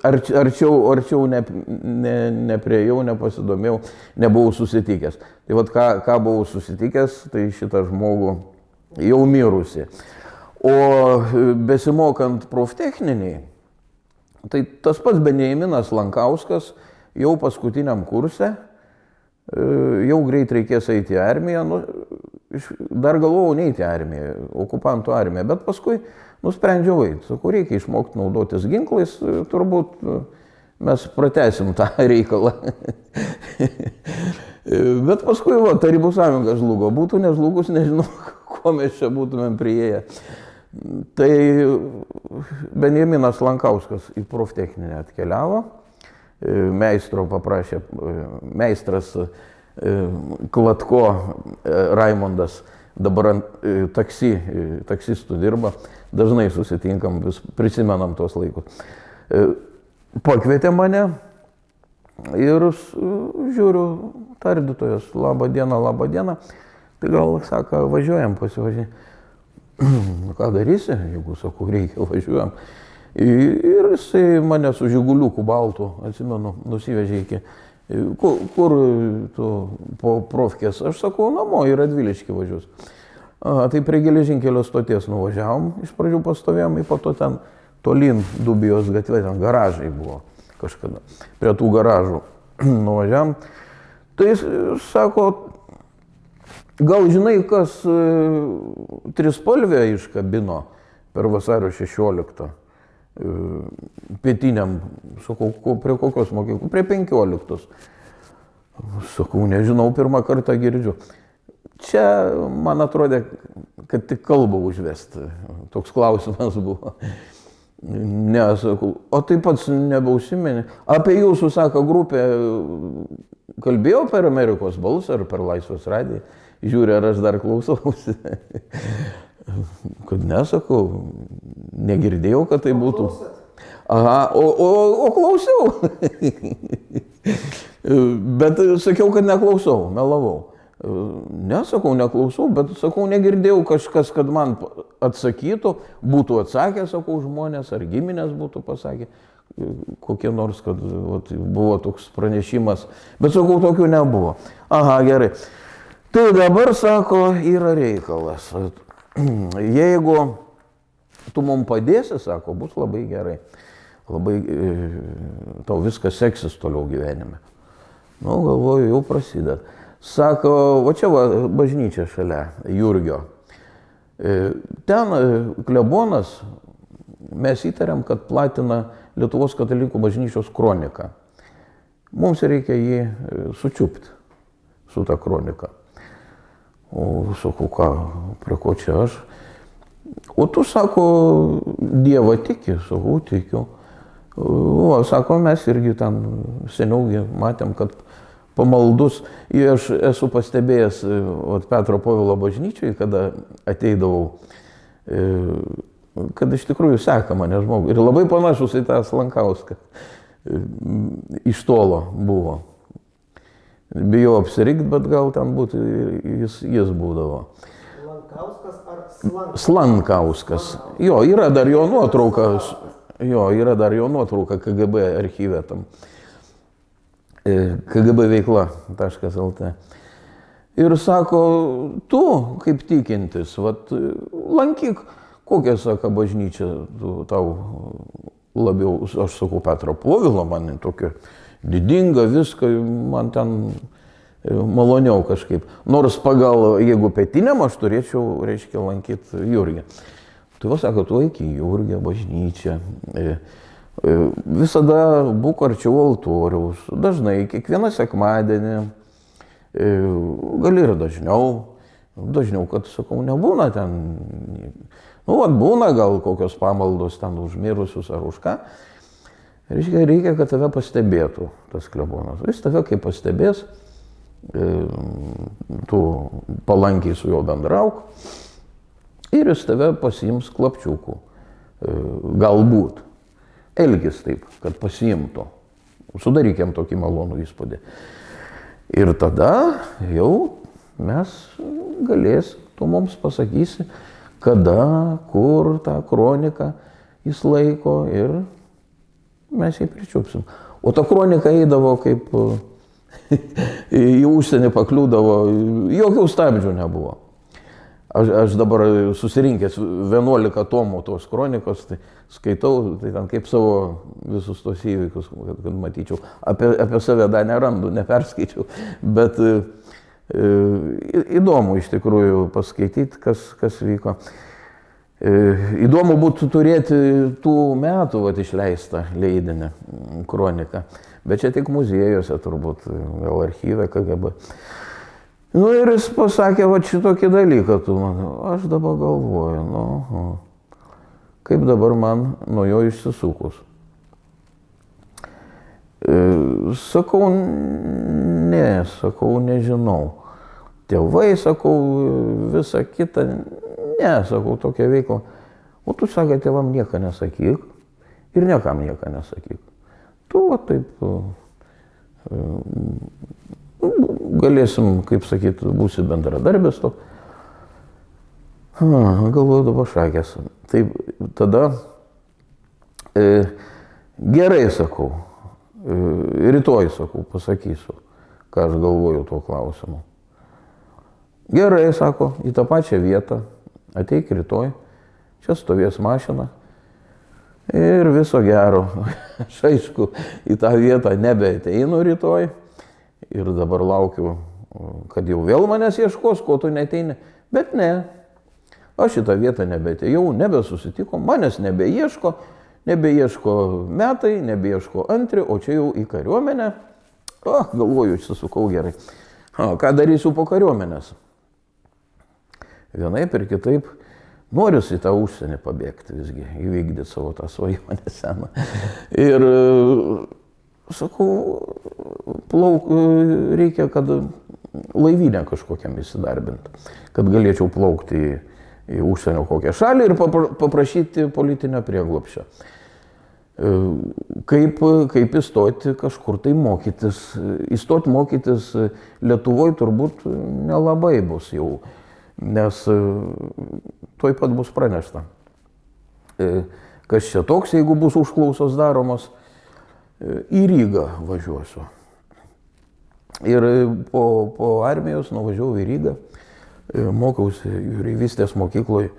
Arčiau nepriejau, nepasidomėjau, nebuvau susitikęs. Tai vat ką buvau susitikęs, tai šitą žmogų jau mirusi. O besimokant proftechniniai, tai tas pats Benjaminas Lankauskas jau paskutiniam kurse, jau greit reikės eiti į armiją, dar galvojau neiti į armiją, okupantų armiją, bet paskui nusprendžiau eiti. Sakau, reikia išmokti naudotis ginklais, turbūt mes pratęsim tą reikalą. Bet paskui Tarybų sąjunga žlugo, būtų nežlugus, nežinau, ko mes čia būtumėm priėję. Tai Benjaminas Lankauskas į proftechninę atkeliavo, meistro paprašė, meistras Klatko Raimondas, dabar taksistų dirba, dažnai susitinkam, vis prisimenam tuos laikus. Pakvietė mane ir žiūriu, tardytojas, laba diena, tai gal, sako, važiuojam pasivažiuoti. Ką darysi, jeigu, sakau, reikia, važiuojam. Ir jisai mane su žiguliuku baltu, atsimenu, nusivežė iki, kur tu po profkės, aš sakau, namo, į Radviliškį važiuos. Tai prie geležinkelio stoties nuvažiavom, iš pradžių pastovėjom, po to ten tolyn Dubijos gatvė, ten garažai buvo kažkada, prie tų garažų nuvažiavom. Tai jis sako, Gal žinai, kas trispalvę iškabino per vasario 16? Pietiniam, sakau, prie kokios mokyklos? Prie 15. Sakau, nežinau, pirmą kartą girdžiu. Čia, man atrodė, kad tik kalbą užvesti. Toks klausimas buvo. Ne, sakau, o taip pats nebeužsiminė. Apie jūsų, sako, grupę kalbėjau per Amerikos balsą ar per Laisvės radiją. Žiūrė, ar aš dar klausausi. Kad nesakau, negirdėjau, kad tai būtų. Aha, o klausiau. Bet sakiau, kad neklausau, melavau. Nesakau, neklausau, bet sakau, negirdėjau kažkas, kad man atsakytų, būtų atsakę, sakau, žmonės, ar giminės būtų pasakę, kokie nors, kad buvo toks pranešimas. Bet sakau, tokių nebuvo. Aha, gerai. Tai dabar, sako, yra reikalas. Jeigu tu mums padėsi, sako, bus labai gerai. Labai tau viskas seksis toliau gyvenime. Nu, galvoju, jau prasideda. Sako, va čia va, bažnyčia šalia Jurgio. Ten klebonas, mes įtariam, kad platina Lietuvos katalikų bažnyčios kroniką. Mums reikia jį sučiupti su ta kronika. O sakau, ką, prie ko čia aš? O tu, sako, Dievą tiki, sakau, tikiu. O, sako, mes irgi ten seniau matėm, kad pamaldus. Ir aš esu pastebėjęs Petro Povilo bažnyčiai, kada ateidavau, kad iš tikrųjų seka mane žmogų. Ir labai panašus į tą Slankauską. Iš tolo buvo. Bijau apsirikt, bet gal ten būtų, jis būdavo. Lankauskas ar Slankauskas? Slankauskas. Jo, yra dar jo nuotrauka. Jo, yra dar jo nuotrauka KGB archyve tam. kgbveikla.lt. Ir sako, tu kaip tikintis, vat, lankyk, kokią, sako, bažnyčią tau labiau, aš sakau, Petro Povilo, man tokia didinga, viską, man ten maloniau kažkaip. Nors pagal, jeigu pietiniam, aš turėčiau, reiškia, lankyti Jurgį. Tai va, sako, tu eik į Jurgį bažnyčią. Visada būk arčiau altoriaus. Dažnai, kiekvieną sekmadienį, gali ir dažniau, kad, sakau, nebūna ten. Nu, vat būna gal kokios pamaldos ten už mirusius ar už ką. Reikia, kad tave pastebėtų tas klebonas. Jis tave kaip pastebės, tu palankiai su juo bendrauk ir jis tave pasiims klapčiukų. Galbūt. Elgis taip, kad pasiimtų. Sudarykiam tokį malonų įspūdį. Ir tada jau mes tu mums pasakysi, kada, kur tą kroniką jis laiko ir mes jį pričiupsim. O ta kronika eidavo kaip į užsienį pakliūdavo, jokių stabdžių nebuvo. Aš dabar susirinkęs 11 tomų tos kronikos, tai skaitau, tai ten kaip savo visus tos įvykius, kad matyčiau. Apie save dar nerandu, neperskaičiau, bet įdomu iš tikrųjų paskaityti, kas vyko. Įdomu būtų turėti tų metų išleistą leidinį, kroniką, bet čia tik muziejuose turbūt, gal archyve KGB. Nu ir jis pasakė, va šitokį dalyką, aš dabar galvoju, kaip dabar man nuo jo išsisukus. Sakau, nežinau. Tėvai, sakau, visa kita. Ne, sakau, tokia veikla. O tu, sakai, tėvam nieką nesakyk ir niekam nieką nesakyk. Tu, va, taip, galėsim, kaip sakyt, būsi bendradarbės to. Galvoju, dabar šakės. Taip, tada gerai, sakau, rytoj, sakau, pasakysiu, ką aš galvoju tuo klausimu. Gerai, sako, į tą pačią vietą. Ateik rytoj, čia stovės mašina ir viso gero. Aš aišku, į tą vietą nebeateinu rytoj ir dabar laukiu kad jau vėl manęs ieškos, ko tu neteini. Bet ne, aš šitą vietą nebetėjau, nebesusitikom, manęs nebeieško metai, nebeieško antri, o čia jau į kariuomenę. Galvoju, išsisukau gerai. Ką darysiu po kariuomenės? Vienaip ir kitaip norisi į tą užsienį pabėgti visgi, įvykdyti savo tą svajonę seną. Ir sakau, reikia, kad laivyne kažkokiam įsidarbinti, kad galėčiau plaukti į užsienio kokią šalį ir paprašyti politinio prieglobsčio. Kaip įstoti kažkur tai mokytis. Įstoti mokytis Lietuvoje turbūt nelabai bus jau, nes tuoj pat bus pranešta, kas čia toks, jeigu bus užklausos daromos. Į Rygą važiuosiu. Ir po armijos nuvažiavau į Rygą, mokiausi jūreivystės mokykloje.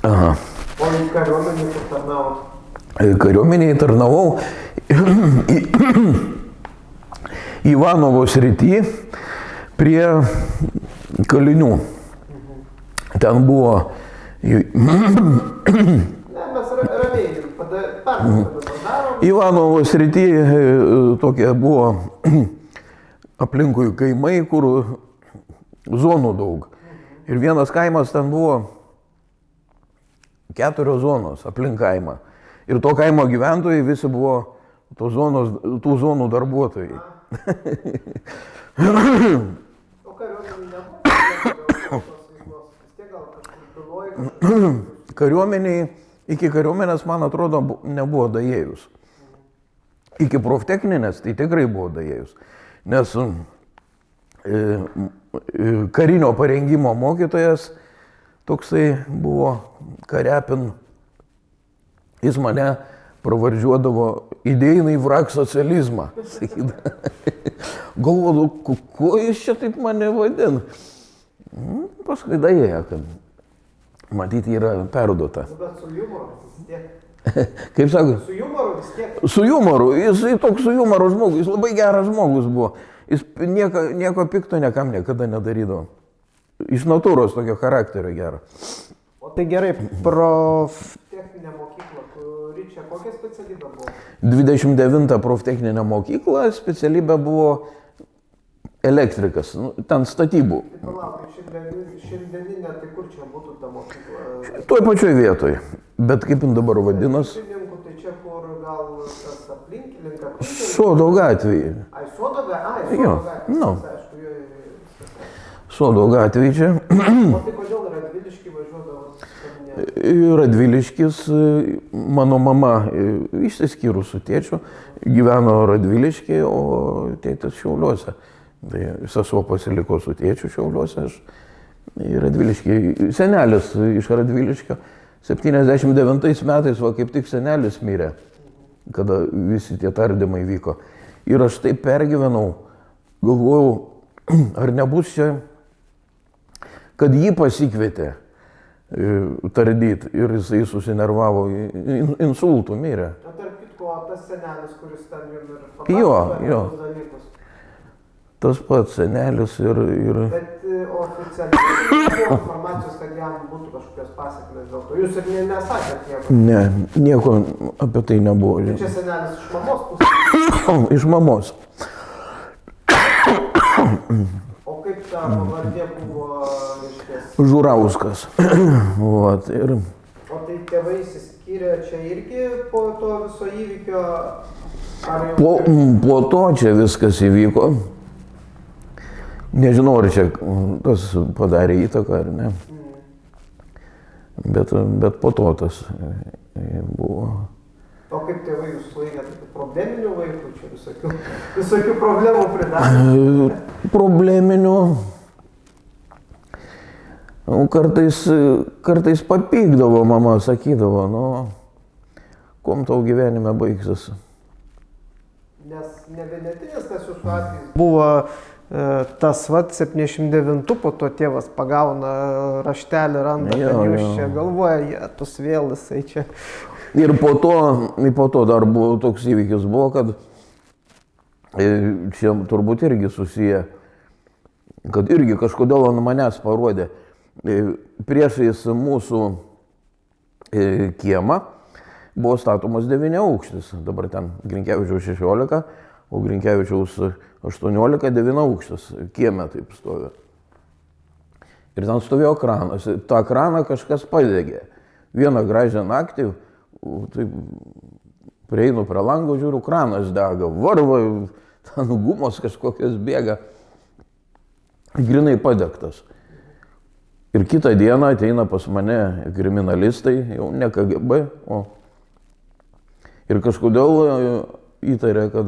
O į kariuomenį kur tarnavot? Kariuomenėje tarnavau Ivanovo srity prie kalinių. Ten buvo... Mes ramiai perskaitome. Ivanovo srity tokie buvo aplinkui kaimai, kur zonų daug. Ir vienas kaimas ten buvo 4 zonos aplink kaimą. Ir to kaimo gyventojai visi buvo tų zonų darbuotojai. O kariuomenė nebuvo? Kariuomeniai, iki kariuomenės, man atrodo, nebuvo daėjus. Iki proftechninės tai tikrai buvo daėjus. Nes karinio parengimo mokytojas toksai buvo Karepin. Jis mane pravardžiuodavo idėjinai vrak socializmą. Galvodavau, ko jis čia taip mane vadina? Paskui daėjo, kad matyti yra perduota. Bet su jumoru vis tiek. Kaip sako? Su jumoru vis tiek. Su jumoru. Jis toks su jumoru žmogus. Jis labai geras žmogus buvo. Jis nieko pikto niekam niekada nedarydavo. Iš natūros tokio charakterio gero. O tai gerai, proftechninė mokykla, kuri čia kokia specialybė buvo? 29 proftechninė mokykla, specialybė buvo elektrikas, ten statybų. Tai palaukai, šiandieninė, tai kur čia būtų ta mokykla? Toj pačioj vietoj, bet kaip jin dabar vadinasi? Tai čia kur gal tas aplink? Sodo gatvėje. Ai, Sodo gatvėje? Jo, nu. Sodo gatvėje čia. O tai kodėl Radviliškį važiuodavo? Radviliškis, mano mama išsiskyrus su tėčiu, gyveno Radviliškį, o tėtis Šiauliuose. Tai sesuo pasiliko su tėčiu Šiauliuose, aš į Radviliškį. Senelis iš Radviliškio 79 metais, va kaip tik senelis mirė, kada visi tie tardymai vyko. Ir aš taip pergyvenau, galvojau, ar nebus čia, kad jį pasikvietė tardyti ir jisai susinervavo, insultų mirė. O tarp kitko, tas senelis, kuris ten jums ir papasakojo tuos dalykus. Tas pats senelis ir... Bet oficialiai buvo informacijos, kad jam būtų kažkokios pasiekmes dėl to. Jūs ir nesakėt nieko? Ne, nieko apie tai nebuvo. Tai čia senelis iš mamos pusės? Iš mamos. O kaip ta pavardė buvo, reiškės? Žurauskas. Vat, ir... O tai tėvai išsiskyrė čia irgi po to viso įvykio? Po to čia viskas įvyko. Nežinau, ar čia tas padarė įtaką ar ne. Bet po to tas buvo. O kaip tėvai jūs laikė probleminių vaikų, čia visokių problemų pridarė? Probleminių. Kartais papykdavo mama, sakydavo, kuom tau gyvenime baigsis. Nes ne vienetinis tas jūsų atvejis. Buvo tas 79, po to tėvas pagauna raštelį, randa, kad jūs čia galvoja, tus vėl jisai čia. Ir po to dar buvo toks įvykis, kad čia turbūt irgi susiję kad irgi kažkodėl ant manęs parodė. Priešais mūsų kiemą buvo statomas 9 aukštis. Dabar ten Grinkevičiaus 16, o Grinkevičiaus 18, 9 aukštis. Kieme taip stovi. Ir ten stovėjo kranas. Ta kraną kažkas padegė. Vieną gražią naktį, taip, prieinu prie lango, žiūriu, kranas dega, varva, ten gumos kažkokios bėga. Grinai padegtas. Ir kitą dieną ateina pas mane kriminalistai, jau ne KGB, o... Ir kažkodėl įtarė, kad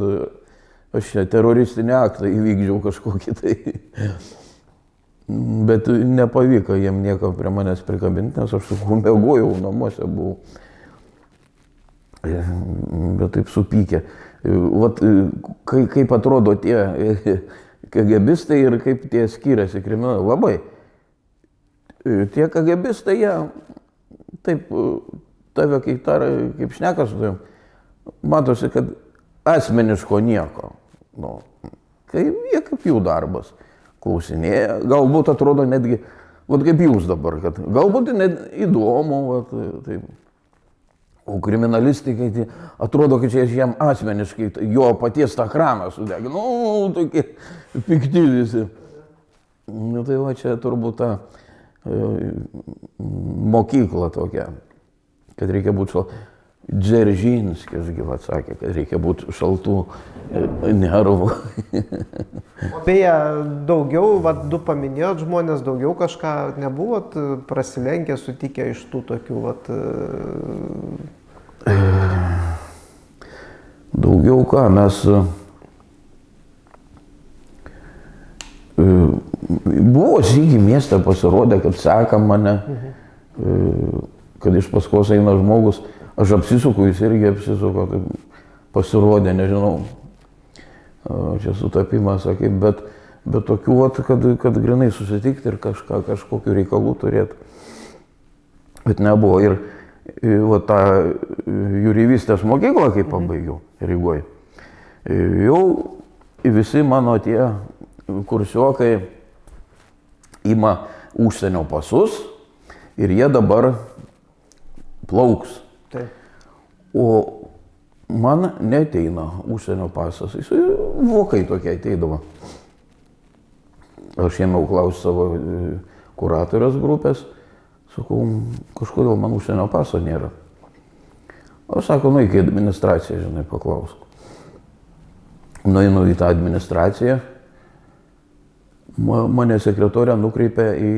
aš čia teroristinį aktą įvykdžiau kažkokį tai. Bet nepavyko jiem nieko prie manęs prikabinti, nes aš mėgojau, namuose buvau. Bet taip supykė. Vat, kaip atrodo tie KGBistai ir kaip tie skiriasi kriminalai. Labai. Tie KGBistai, jie taip tave kaip šneka su tavim, matosi, kad asmeniško nieko. Nu, jie kaip jų darbas. Klausinėja, galbūt atrodo netgi, vat kaip jūs dabar, kad galbūt net įdomu, vat, taip. O kriminalistikai tai atrodo, kad čia jam asmeniškai jo paties tą kraną sudegė. Nu, tokie pikti visi. Nu, tai va čia turbūt ta mokykla tokia, kad reikia būti Dzeržinskis, gyvat sakė, kad reikia būti šaltų nervų. Beje, daugiau, vat, du paminėjot žmonės, daugiau kažką nebuvot prasilenkę, sutikę iš tų tokių, vat... Daugiau ką, mes... Buvo sykį mieste pasirodė, kad seka mane, kad iš paskos eina žmogus. Aš apsisuku, jis irgi apsisuko, tai pasirodė, nežinau, čia sutapimas, sakė, bet tokių, vat, kad grinai susitikti ir kažkokių reikalų turėti. Bet nebuvo. Ir vat, tą jūreivystės mokyklą, kai pabaigiau Rygoje, jau visi mano tie kursiokai ima užsienio pasus ir jie dabar plauks. Taip. O man neteina užsienio pasas, jis vokai tokie ateidavo. Aš ėmiau klausti savo kuratorės grupės, sakau, kažkodėl man užsienio paso nėra. O sako, nu, iki administraciją, žinai, paklausk. Nueinu į tą administraciją, mane sekretorė nukreipė į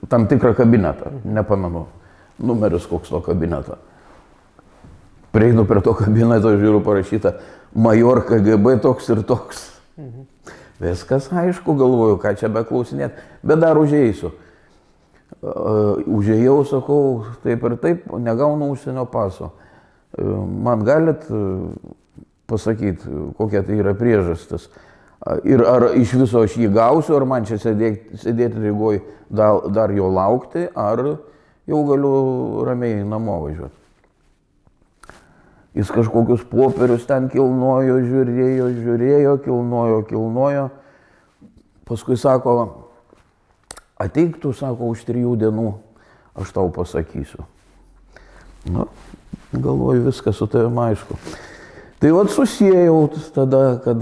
tam tikrą kabinetą, nepamenu. Numeris koks to kabineto. Prieinu prie to kabineto, žiūriu parašyta major KGB toks ir toks. Viskas aišku, galvoju, ką čia beklausinėt, bet dar užeisiu. Užėjau, sakau, taip ir taip, negaunu užsienio paso. Man galit pasakyti, kokia tai yra priežastis. Ir ar iš viso aš jį gausiu, ar man čia sėdėti Rygoje dar jo laukti, ar jau galiu ramiai namo važiuoti. Jis kažkokius popierius ten kilnojo, žiūrėjo, kilnojo. Paskui sako, ateik tu, sako, už 3 dienų, aš tau pasakysiu. Na, galvoju, viskas su tavim aišku. Tai vat susiejau tada, kad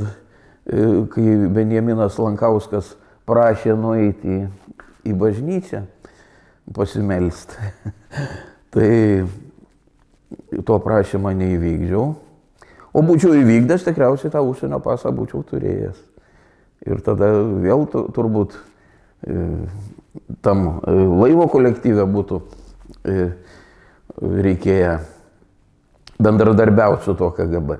kai Benjaminas Lankauskas prašė nueiti į bažnyčią, pasimelsti. Tai to prašymą neįvykdžiau. O būčiau įvykdęs, tikriausiai tą užsienio pasą būčiau turėjęs. Ir tada vėl turbūt tam laivo kolektyve būtų reikėję bendradarbiauti su to KGB.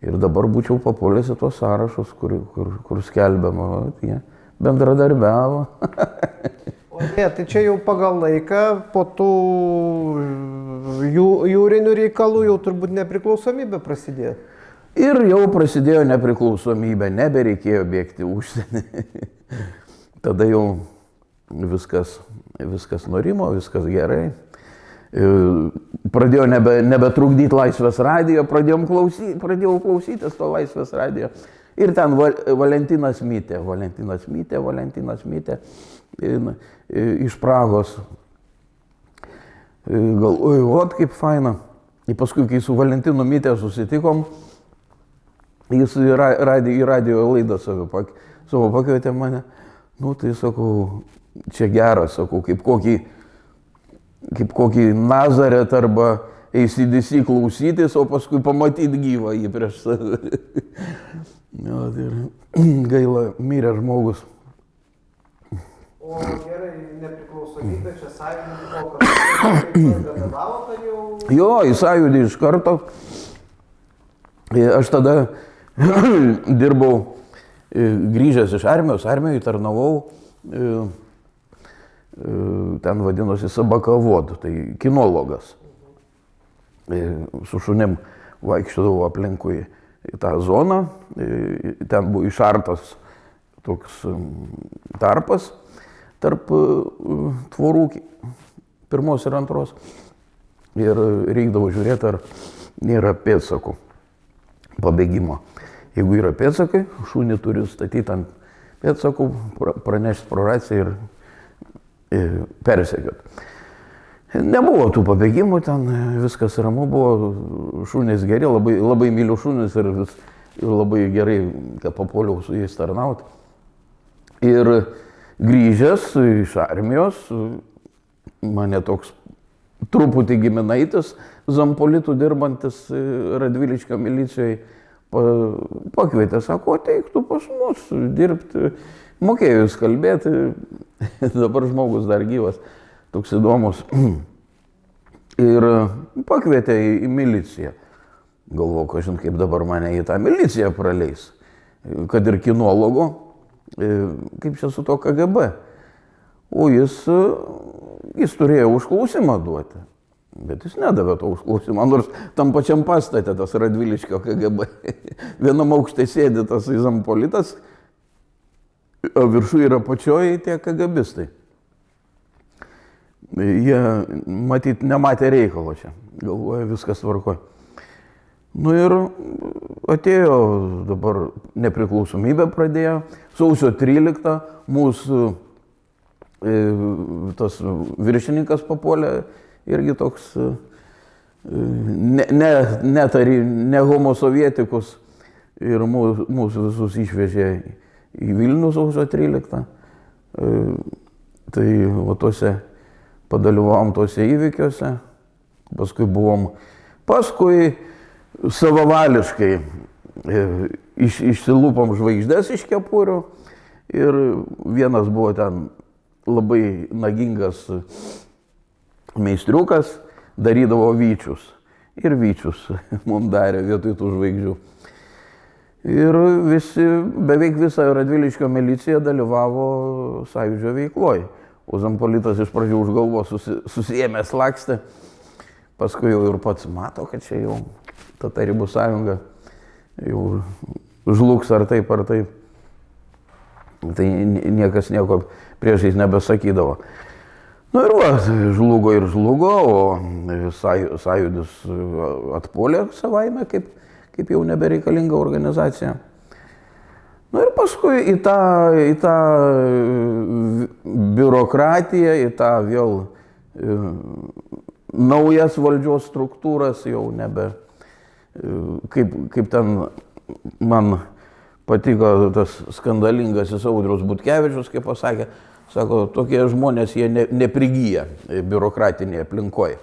Ir dabar būčiau papuolęs į tuos sąrašus, kur skelbiama, jie bendradarbiavo. O ne, tai čia jau pagal laiką, po tų jūrinių reikalų jau turbūt nepriklausomybė prasidėjo. Ir jau prasidėjo nepriklausomybė, nebereikėjo bėgti užsienį. Tada jau viskas nurimo, viskas gerai. Pradėjo nebetrukdyti Laisvės radijo, pradėjau klausytis to Laisvės radijo. Ir ten Valentinas Mytė iš Prahos. Galvoju, ot kaip faina. Ir paskui, kai su Valentinu Mytė susitikom, jis į radijo laidą savo pakvietė mane. Nu, tai sakau, čia geras, sakau, kaip kokį Nazaret arba AC/DC klausytis, o paskui pamatyti gyvą jį prieš save. Ja, tai gaila, mirė žmogus. O gerai, nepriklausomybė čia sąjungų dalyvavo, ar jau? Jo, į sąjūdį iš karto. Aš tada dirbau, grįžęs iš armijoje tarnavau, ten vadinosi Sabakavod, tai kinologas. Su šunim vaikščiodavau aplinkui į tą zoną, ten buvo išartas toks tarpas tarp tvorų pirmos ir antros ir reikdavo žiūrėti, ar nėra pėdsakų pabėgimo. Jeigu yra pėdsakai, šunį turi statyti ant pėdsakų, pranešti pro raciją ir persekiot. Nebuvo tų pabėgimų, ten viskas ramu buvo, šunys geri, labai myliu šunis ir labai gerai, kad papuoliau su jais tarnauti. Ir grįžęs iš armijos, mane toks truputį giminaitis, Zampolitų dirbantis Radviliškio milicijoje, pakvietė, sako, ateik tu pas mus dirbti, mokėjau jūs kalbėti, dabar žmogus dar gyvas, toks įdomus. Ir pakvietė į miliciją. Galvoju, kažin kaip dabar mane į tą miliciją praleis, kad ir kinologo, kaip čia su to KGB. O jis turėjo užklausimą duoti, bet jis nedavė to užklausimą, nors tam pačiam pastate tas Radviliškio KGB. Vienam aukšte sėdi tas Zampolitas, o viršų yra pačioje tie KGBistai. Jie, matyt, nematė reikalo čia, galvoja, viskas tvarkoj. Nu ir atėjo dabar nepriklausomybė pradėjo, sausio 13 mūsų tas viršininkas papuolė, irgi toks ne homosovietikus ir mūsų visus išvežė į Vilnių sausio 13. Tai va tose padalyvavom tose įvykiuose, paskui savavališkai išsilūpom žvaigždės iš kepurių ir vienas buvo ten labai nagingas meistriukas, darydavo vyčius. Ir vyčius mums darė vietoj tų žvaigždžių. Ir beveik visa Radviliškio milicija dalyvavo sąjūdžio veikloj. O Zampolitas iš pradžių už galvos susiėmęs lakstė, paskui jau ir pats mato, kad čia jau ta Tarybų sąjunga jau žlugs ar taip. Tai niekas nieko priešais nebesakydavo. Nu ir va, žlugo, o sąjūdis atpuolė savaime kaip jau nebereikalinga organizacija. Nu ir paskui į tą biurokratiją, į tą vėl naujas valdžios struktūras, jau nebe, kaip ten man patiko tas skandalingasis Audrius Butkevičius, kaip pasakė, sako, tokie žmonės, jie neprigyja biurokratinėje aplinkoje.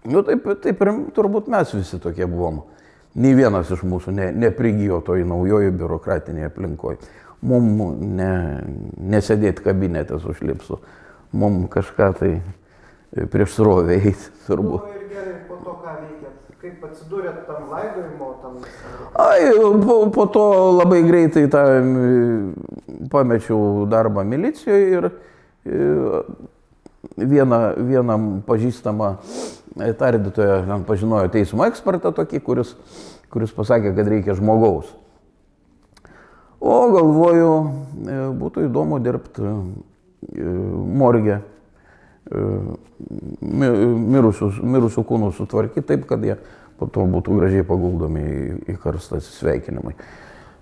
Nu taip ir turbūt mes visi tokie buvom. Nei vienas iš mūsų neprigijo toj naujoje biurokratinėje aplinkoje. Mums nesėdėti kabinete su šlipsu. Mums kažką tai prieš srovę eiti, turbūt. Ir gerai, po to ką veikėt? Kaip atsidūrėt tam laidojimo? Po to labai greitai pamečiau darbą milicijoje ir vienam pažįstamą tardytoją pažinojo teismo ekspertą tokį, kuris pasakė, kad reikia žmogaus. O galvoju, būtų įdomu dirbti morge, mirusių kūnų sutvarkyti taip, kad jie po to būtų gražiai paguldomi į karstą atsisveikinimai.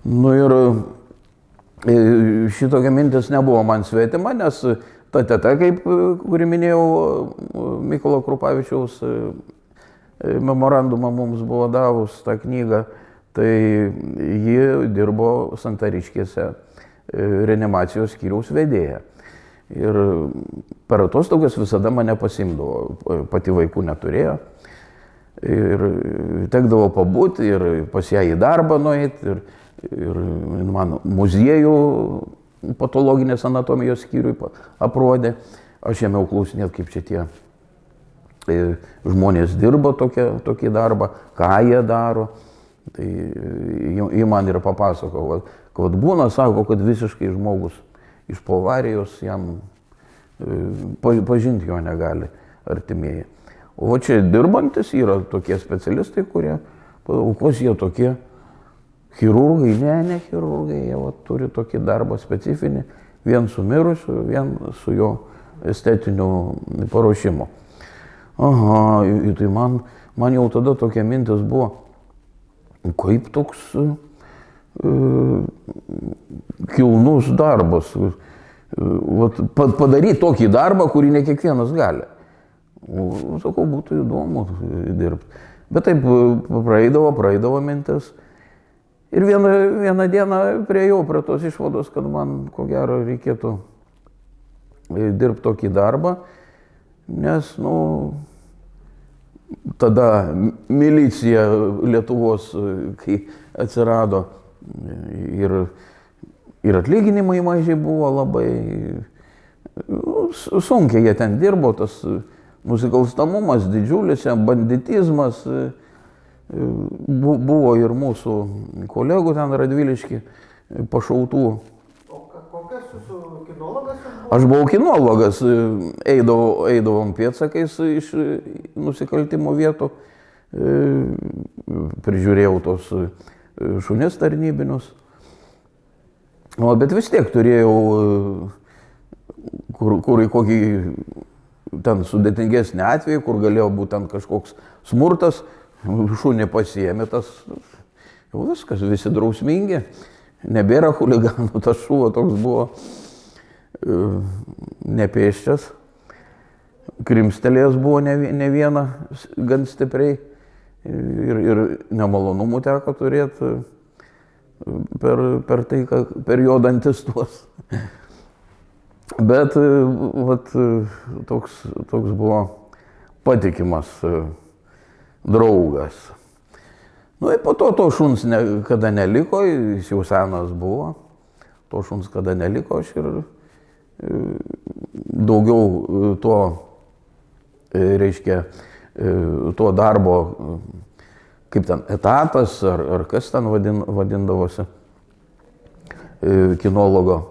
Nu ir šitokia mintis nebuvo man svetima, nes ta teta, kuri minėjau, Mykolo Krupavičiaus memorandumą mums buvo davus tą knygą, tai ji dirbo Santariškėse reanimacijos skyriaus vedėja. Ir per atostogas visada mane pasimdavo, pati vaikų neturėjo. Ir tekdavo pabūti ir pas ją į darbą nueiti, ir man muziejų patologinės anatomijos skyriui aprodė. Aš ėmiau klausinėti, kaip čia tie žmonės dirba tokį darbą, ką jie daro. Tai jie man ir papasako, kad būna, sako, kad visiškai žmogus iš po avarijos jam pažinti jo negali artimieji. O čia dirbantis yra tokie specialistai, kurie, kas jie tokie? Chirurgai? Ne chirurgai, jie turi tokį darbą specifinį, vien su mirusiu, vien su jo estetiniu paruošimu. Aha, tai man jau tada tokia mintis buvo, kaip toks kilnus darbas, padaryti tokį darbą, kurį ne kiekvienas gali. Sakau, būtų įdomu dirbti. Bet taip praeidavo mintis. Ir vieną dieną priejau prie tos išvados, kad man ko gero reikėtų dirbti tokį darbą, nes, tada milicija Lietuvos, kai atsirado, ir atlyginimai mažiai buvo labai, sunkiai jie ten dirbo, tas nusikalstamumas didžiulis, banditizmas, buvo ir mūsų kolegų ten Radviliški pašautų. O kokias jūsų kinologas buvo? Aš buvau kinologas, eidavom pėdsakais iš nusikaltimo vietų, prižiūrėjau tos šunis tarnybinius. Bet vis tiek turėjau, kur į kokį ten sudėtingesnį atvejį, kur galėjo būti ten kažkoks smurtas, šunį pasiėmė, tas jau viskas, visi drausmingi, nebėra chuliganų, tas šuva toks buvo nepėsčias, krimstelėjęs buvo ne vieną gan stipriai ir nemalonumų teko turėti per jo dantis tuos. Bet toks buvo patikimas draugas. Ir po to šuns kada neliko, jis jau senas buvo, to šuns kada neliko, aš ir daugiau to, reiškia, to darbo, kaip ten, etatas ar kas ten vadindavosi, kinologo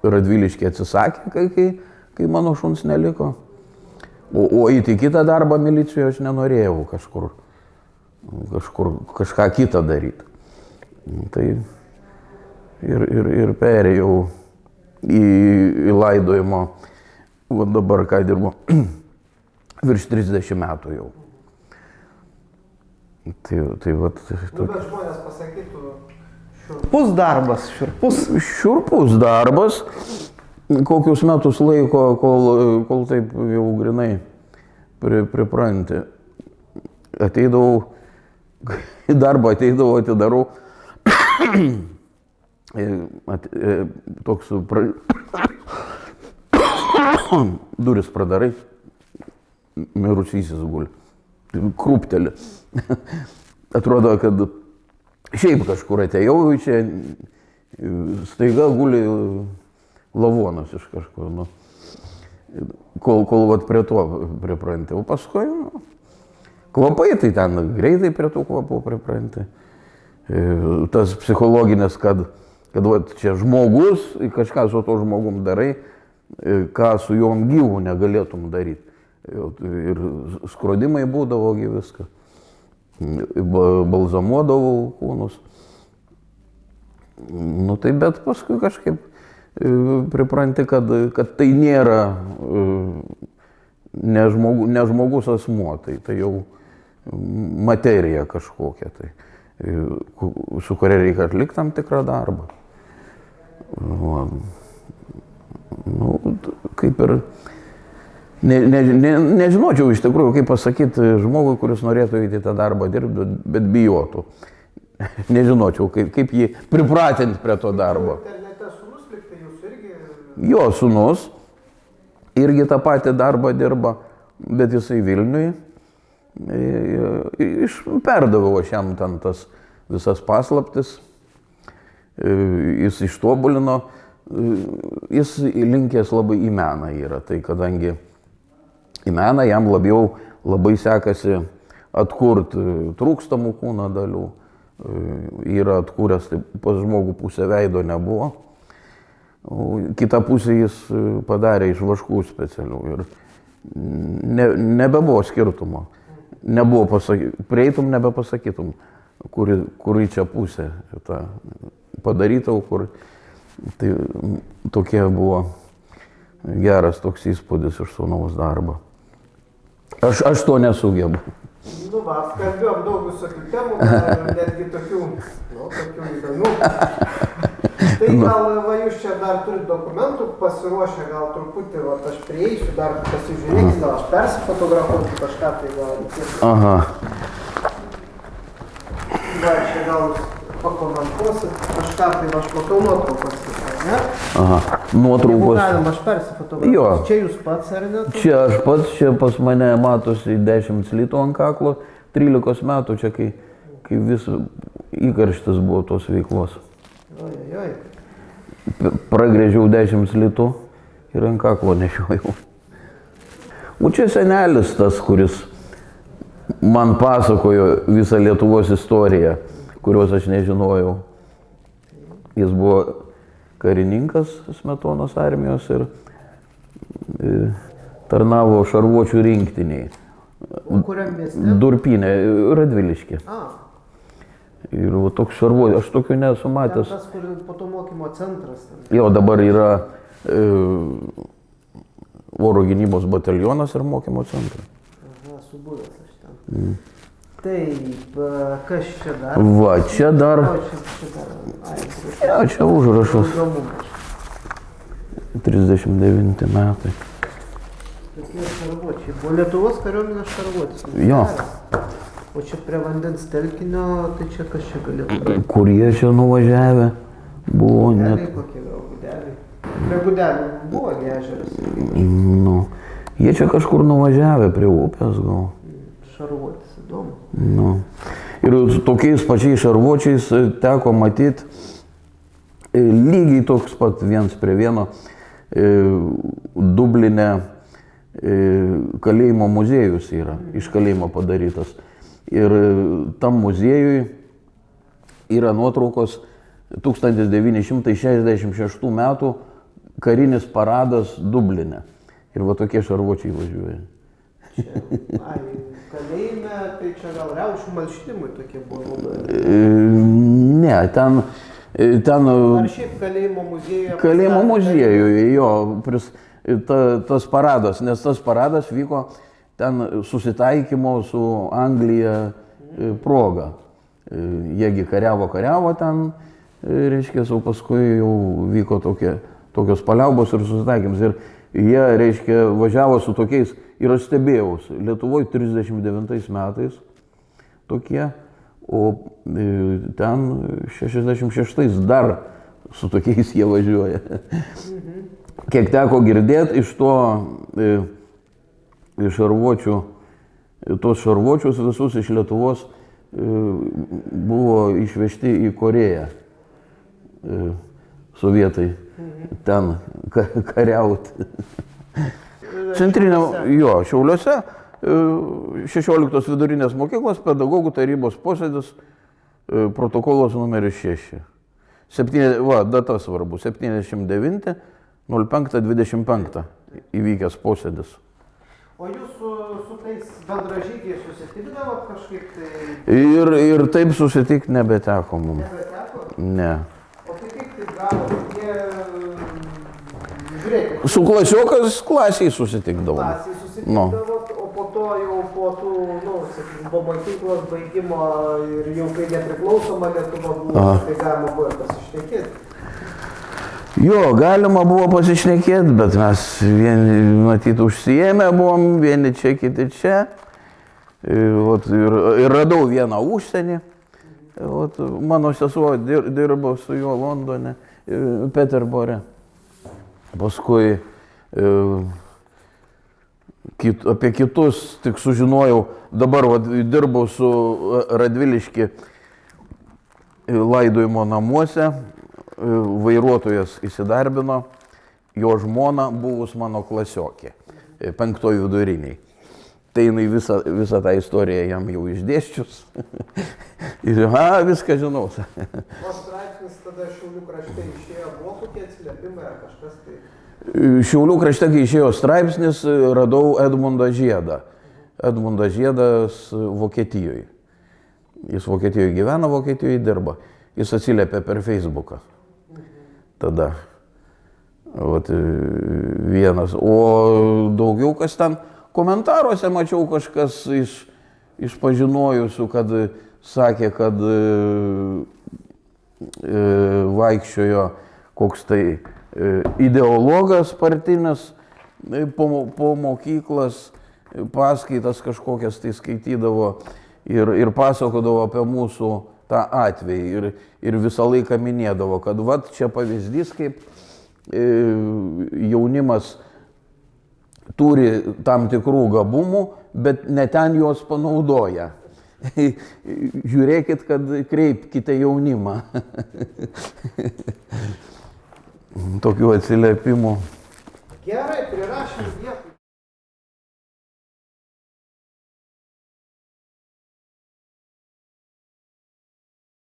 Radviliškė atsisakė, kai mano šuns neliko. O įti kitą darbą milicijoje aš nenorėjau kažką kitą daryti. Tai ir perėjau į laidojimo, dabar ką dirbu, virš 30 metų jau. Tai vat. Bet žmonės pasakytų, šiurpus darbas, Šiurpus darbas. Kokius metus laiko, kol taip jau grinai pripranti. Ateidavau, į darbą atidarau, toks duris pradarai, mirusysis guli, krūpteli. Atrodo, kad šiaip kažkur atėjau, čia staiga guli lavonas iš kažkur, kol prie to pripranti. O paskui, kvapai, tai ten greitai prie tų kvapų pripranti. Tas psichologinis, kad čia žmogus, kažką su to žmogum darai, ką su juom gyvų negalėtum daryti. Ir skrodimai būdavo viską. Balzamuodavau kūnus. Tai bet paskui kažkaip pripranti, kad tai nėra ne žmogus asmuo, tai jau materija kažkokia, tai, su kuria reikia atlikti tam tikrą darbą. Nu, kaip ir nežinočiau iš tikrųjų, kaip pasakyti žmogui, kuris norėtų įti tą darbą dirbti, bet bijotų. Nežinočiau, kaip jį pripratinti prie to darbo. Internete sūnus liktai jūsų irgi? Jo sūnus irgi tą patį darbą dirba, bet jisai Vilniui. Perdaviau aš jam ten tas visas paslaptis, jis ištobulino, jis linkęs labai į meną yra, tai kadangi į meną jam labai sekasi atkurti trūkstamų kūno dalių, yra atkūręs, tai pas žmogų pusę veido nebuvo, o kitą pusę jis padarė iš vaškų specialių ir nebebuvo skirtumo. Nebuvo prieitum, nebepasakytum, kuri čia pusė ta padaryta, kur tai tokie buvo geras toks įspūdis iš sūnaus darbo. Aš to nesugebu. Nu va, kalbėjom daug visokių temų, netgi tokių įdomių. Tai gal va, jūs čia dar turit dokumentų pasiruošę, gal truputį, va, aš prieisiu, dar pasižiūrėkit, gal aš persifotografuosiu kažką, tai gal... Aha. Va, čia gal pakomentuosit kažką, tai aš matau nuotraukos, ne? Aha, nuotraukos. Jeigu galim, aš persifotografuosiu. Jo. Čia jūs pats, ar ne? Čia aš pats, čia pas mane matosi 10 litų ant kaklo, 13 metų, čia kai vis įkarštis buvo tos veiklos. Ojojoj. Pragrėžiau 10 litų ir ant kaklo nešiojau. O čia senelis tas, kuris man pasakojo visą Lietuvos istoriją, kurios aš nežinojau. Jis buvo karininkas Smetonos armijos ir tarnavo šarvuočių rinktiniai. O kuriam mieste? Durpynė, Radviliškė. Ir toks šarvuočių, aš tokių nesu matęs. Tas, kur po to mokymo centras. Jo, dabar yra oro gynybos batalionas ir mokymo centras. Aha, subuvęs aš ten. Taip, kas čia dar? Va, čia dar... Čia užrašas. 39 metai. Tokie šarvuočiai. Buvo Lietuvos kariuomenės šarvuotis. Jo. O čia prie vandens telkinio, tai čia kas čia galėtų būti? Kur jie čia nuvažiavę? Buvo net... Kokie gal Gudeliai? Prie Gudelių buvo ežeras. Nu, jie čia kažkur nuvažiavę prie upės gal. Šarvuotis, įdomu. Nu. Ir tokiais pačiais šarvuočiais teko matyti lygiai toks pat viens prie vieno Dubline kalėjimo muziejus yra, iš kalėjimo padarytas. Ir tam muziejui yra nuotraukos 1966 metų karinis paradas Dubline. Ir va tokie šarvuočiai važiuoja. Kalėjime, tai čia gal riaušių malšinimui tokie buvo naudojami? Ne, ten... Ar šiaip kalėjimo muziejuje? Kalėjimo muziejuje, jo, tas paradas, nes tas paradas vyko ten susitaikymo su Anglija proga. Jiegi kariavo ten, reiškia, o paskui jau vyko tokios paliaubos ir susitaikymas. Ir jie, reiškia, važiavo su tokiais, ir aš stebėjausi, Lietuvoje 39 metais tokie, o ten 66 dar su tokiais jie važiuoja. Kiek teko girdėti iš to šarvuočių, tos šarvuočius visus iš Lietuvos buvo išvežti į Koreją. Sovietai ten kariauti. Šiauliuose 16 vidurinės mokyklos pedagogų tarybos posėdis, protokolas numeris 6. Data svarbu, 79, 05-25 įvykęs posėdis. O jūs su tais bendražygiais susitikdavot kažkaip tai? Ir taip susitikti nebeteko mums. Nebeteko? Ne. O tai kaip tai gavo, žiūrėkit. Su klasiokas klasiai susitikdavom. Klasiai susitikdavot, o po to jau po tų, nu, sakykim, po mokyklos baigimo ir jau kai nepriklausoma Lietuva buvo, tai galima buvo ir pasišnekėti. Jo, galima buvo pasišnekėti, bet mes vieni, matyt, užsijėmę buvom, vieni čia, kiti čia. Ir radau vieną užsienį. Mano sesuo dirbo su juo Londone, Peterbore. Paskui apie kitus tik sužinojau, dabar dirbau su Radviliški laidojimo namuose. Vairuotojas įsidarbino, jo žmona buvus mano klasiokė, 5 viduriniai. Tai jinai visą tą istoriją jam jau išdėsčius. Ir viską žinau. O straipsnis tada Šiaulių krašte išėjo, buvo kokie atsiliepimai ar kažkas tai? Šiaulių krašte, kai išėjo straipsnis, radau Edmundą Žiedą. Edmundas Žiedas Vokietijoje. Jis Vokietijoje gyvena, Vokietijoje dirba. Jis atsiliepė per Facebooką. Tada vienas. O daugiau kas ten komentaruose mačiau kažkas iš pažinojusių, kad sakė, kad vaikščiojo koks tai ideologas partinis po mokyklas, paskaitas kažkokias tai skaitydavo ir pasakodavo apie mūsų tą atvejį ir visą laiką minėdavo, kad vat čia pavyzdys, kaip jaunimas turi tam tikrų gabumų, bet ne ten juos panaudoja. Žiūrėkit, kad kreipkite jaunimą. Tokių atsiliepimų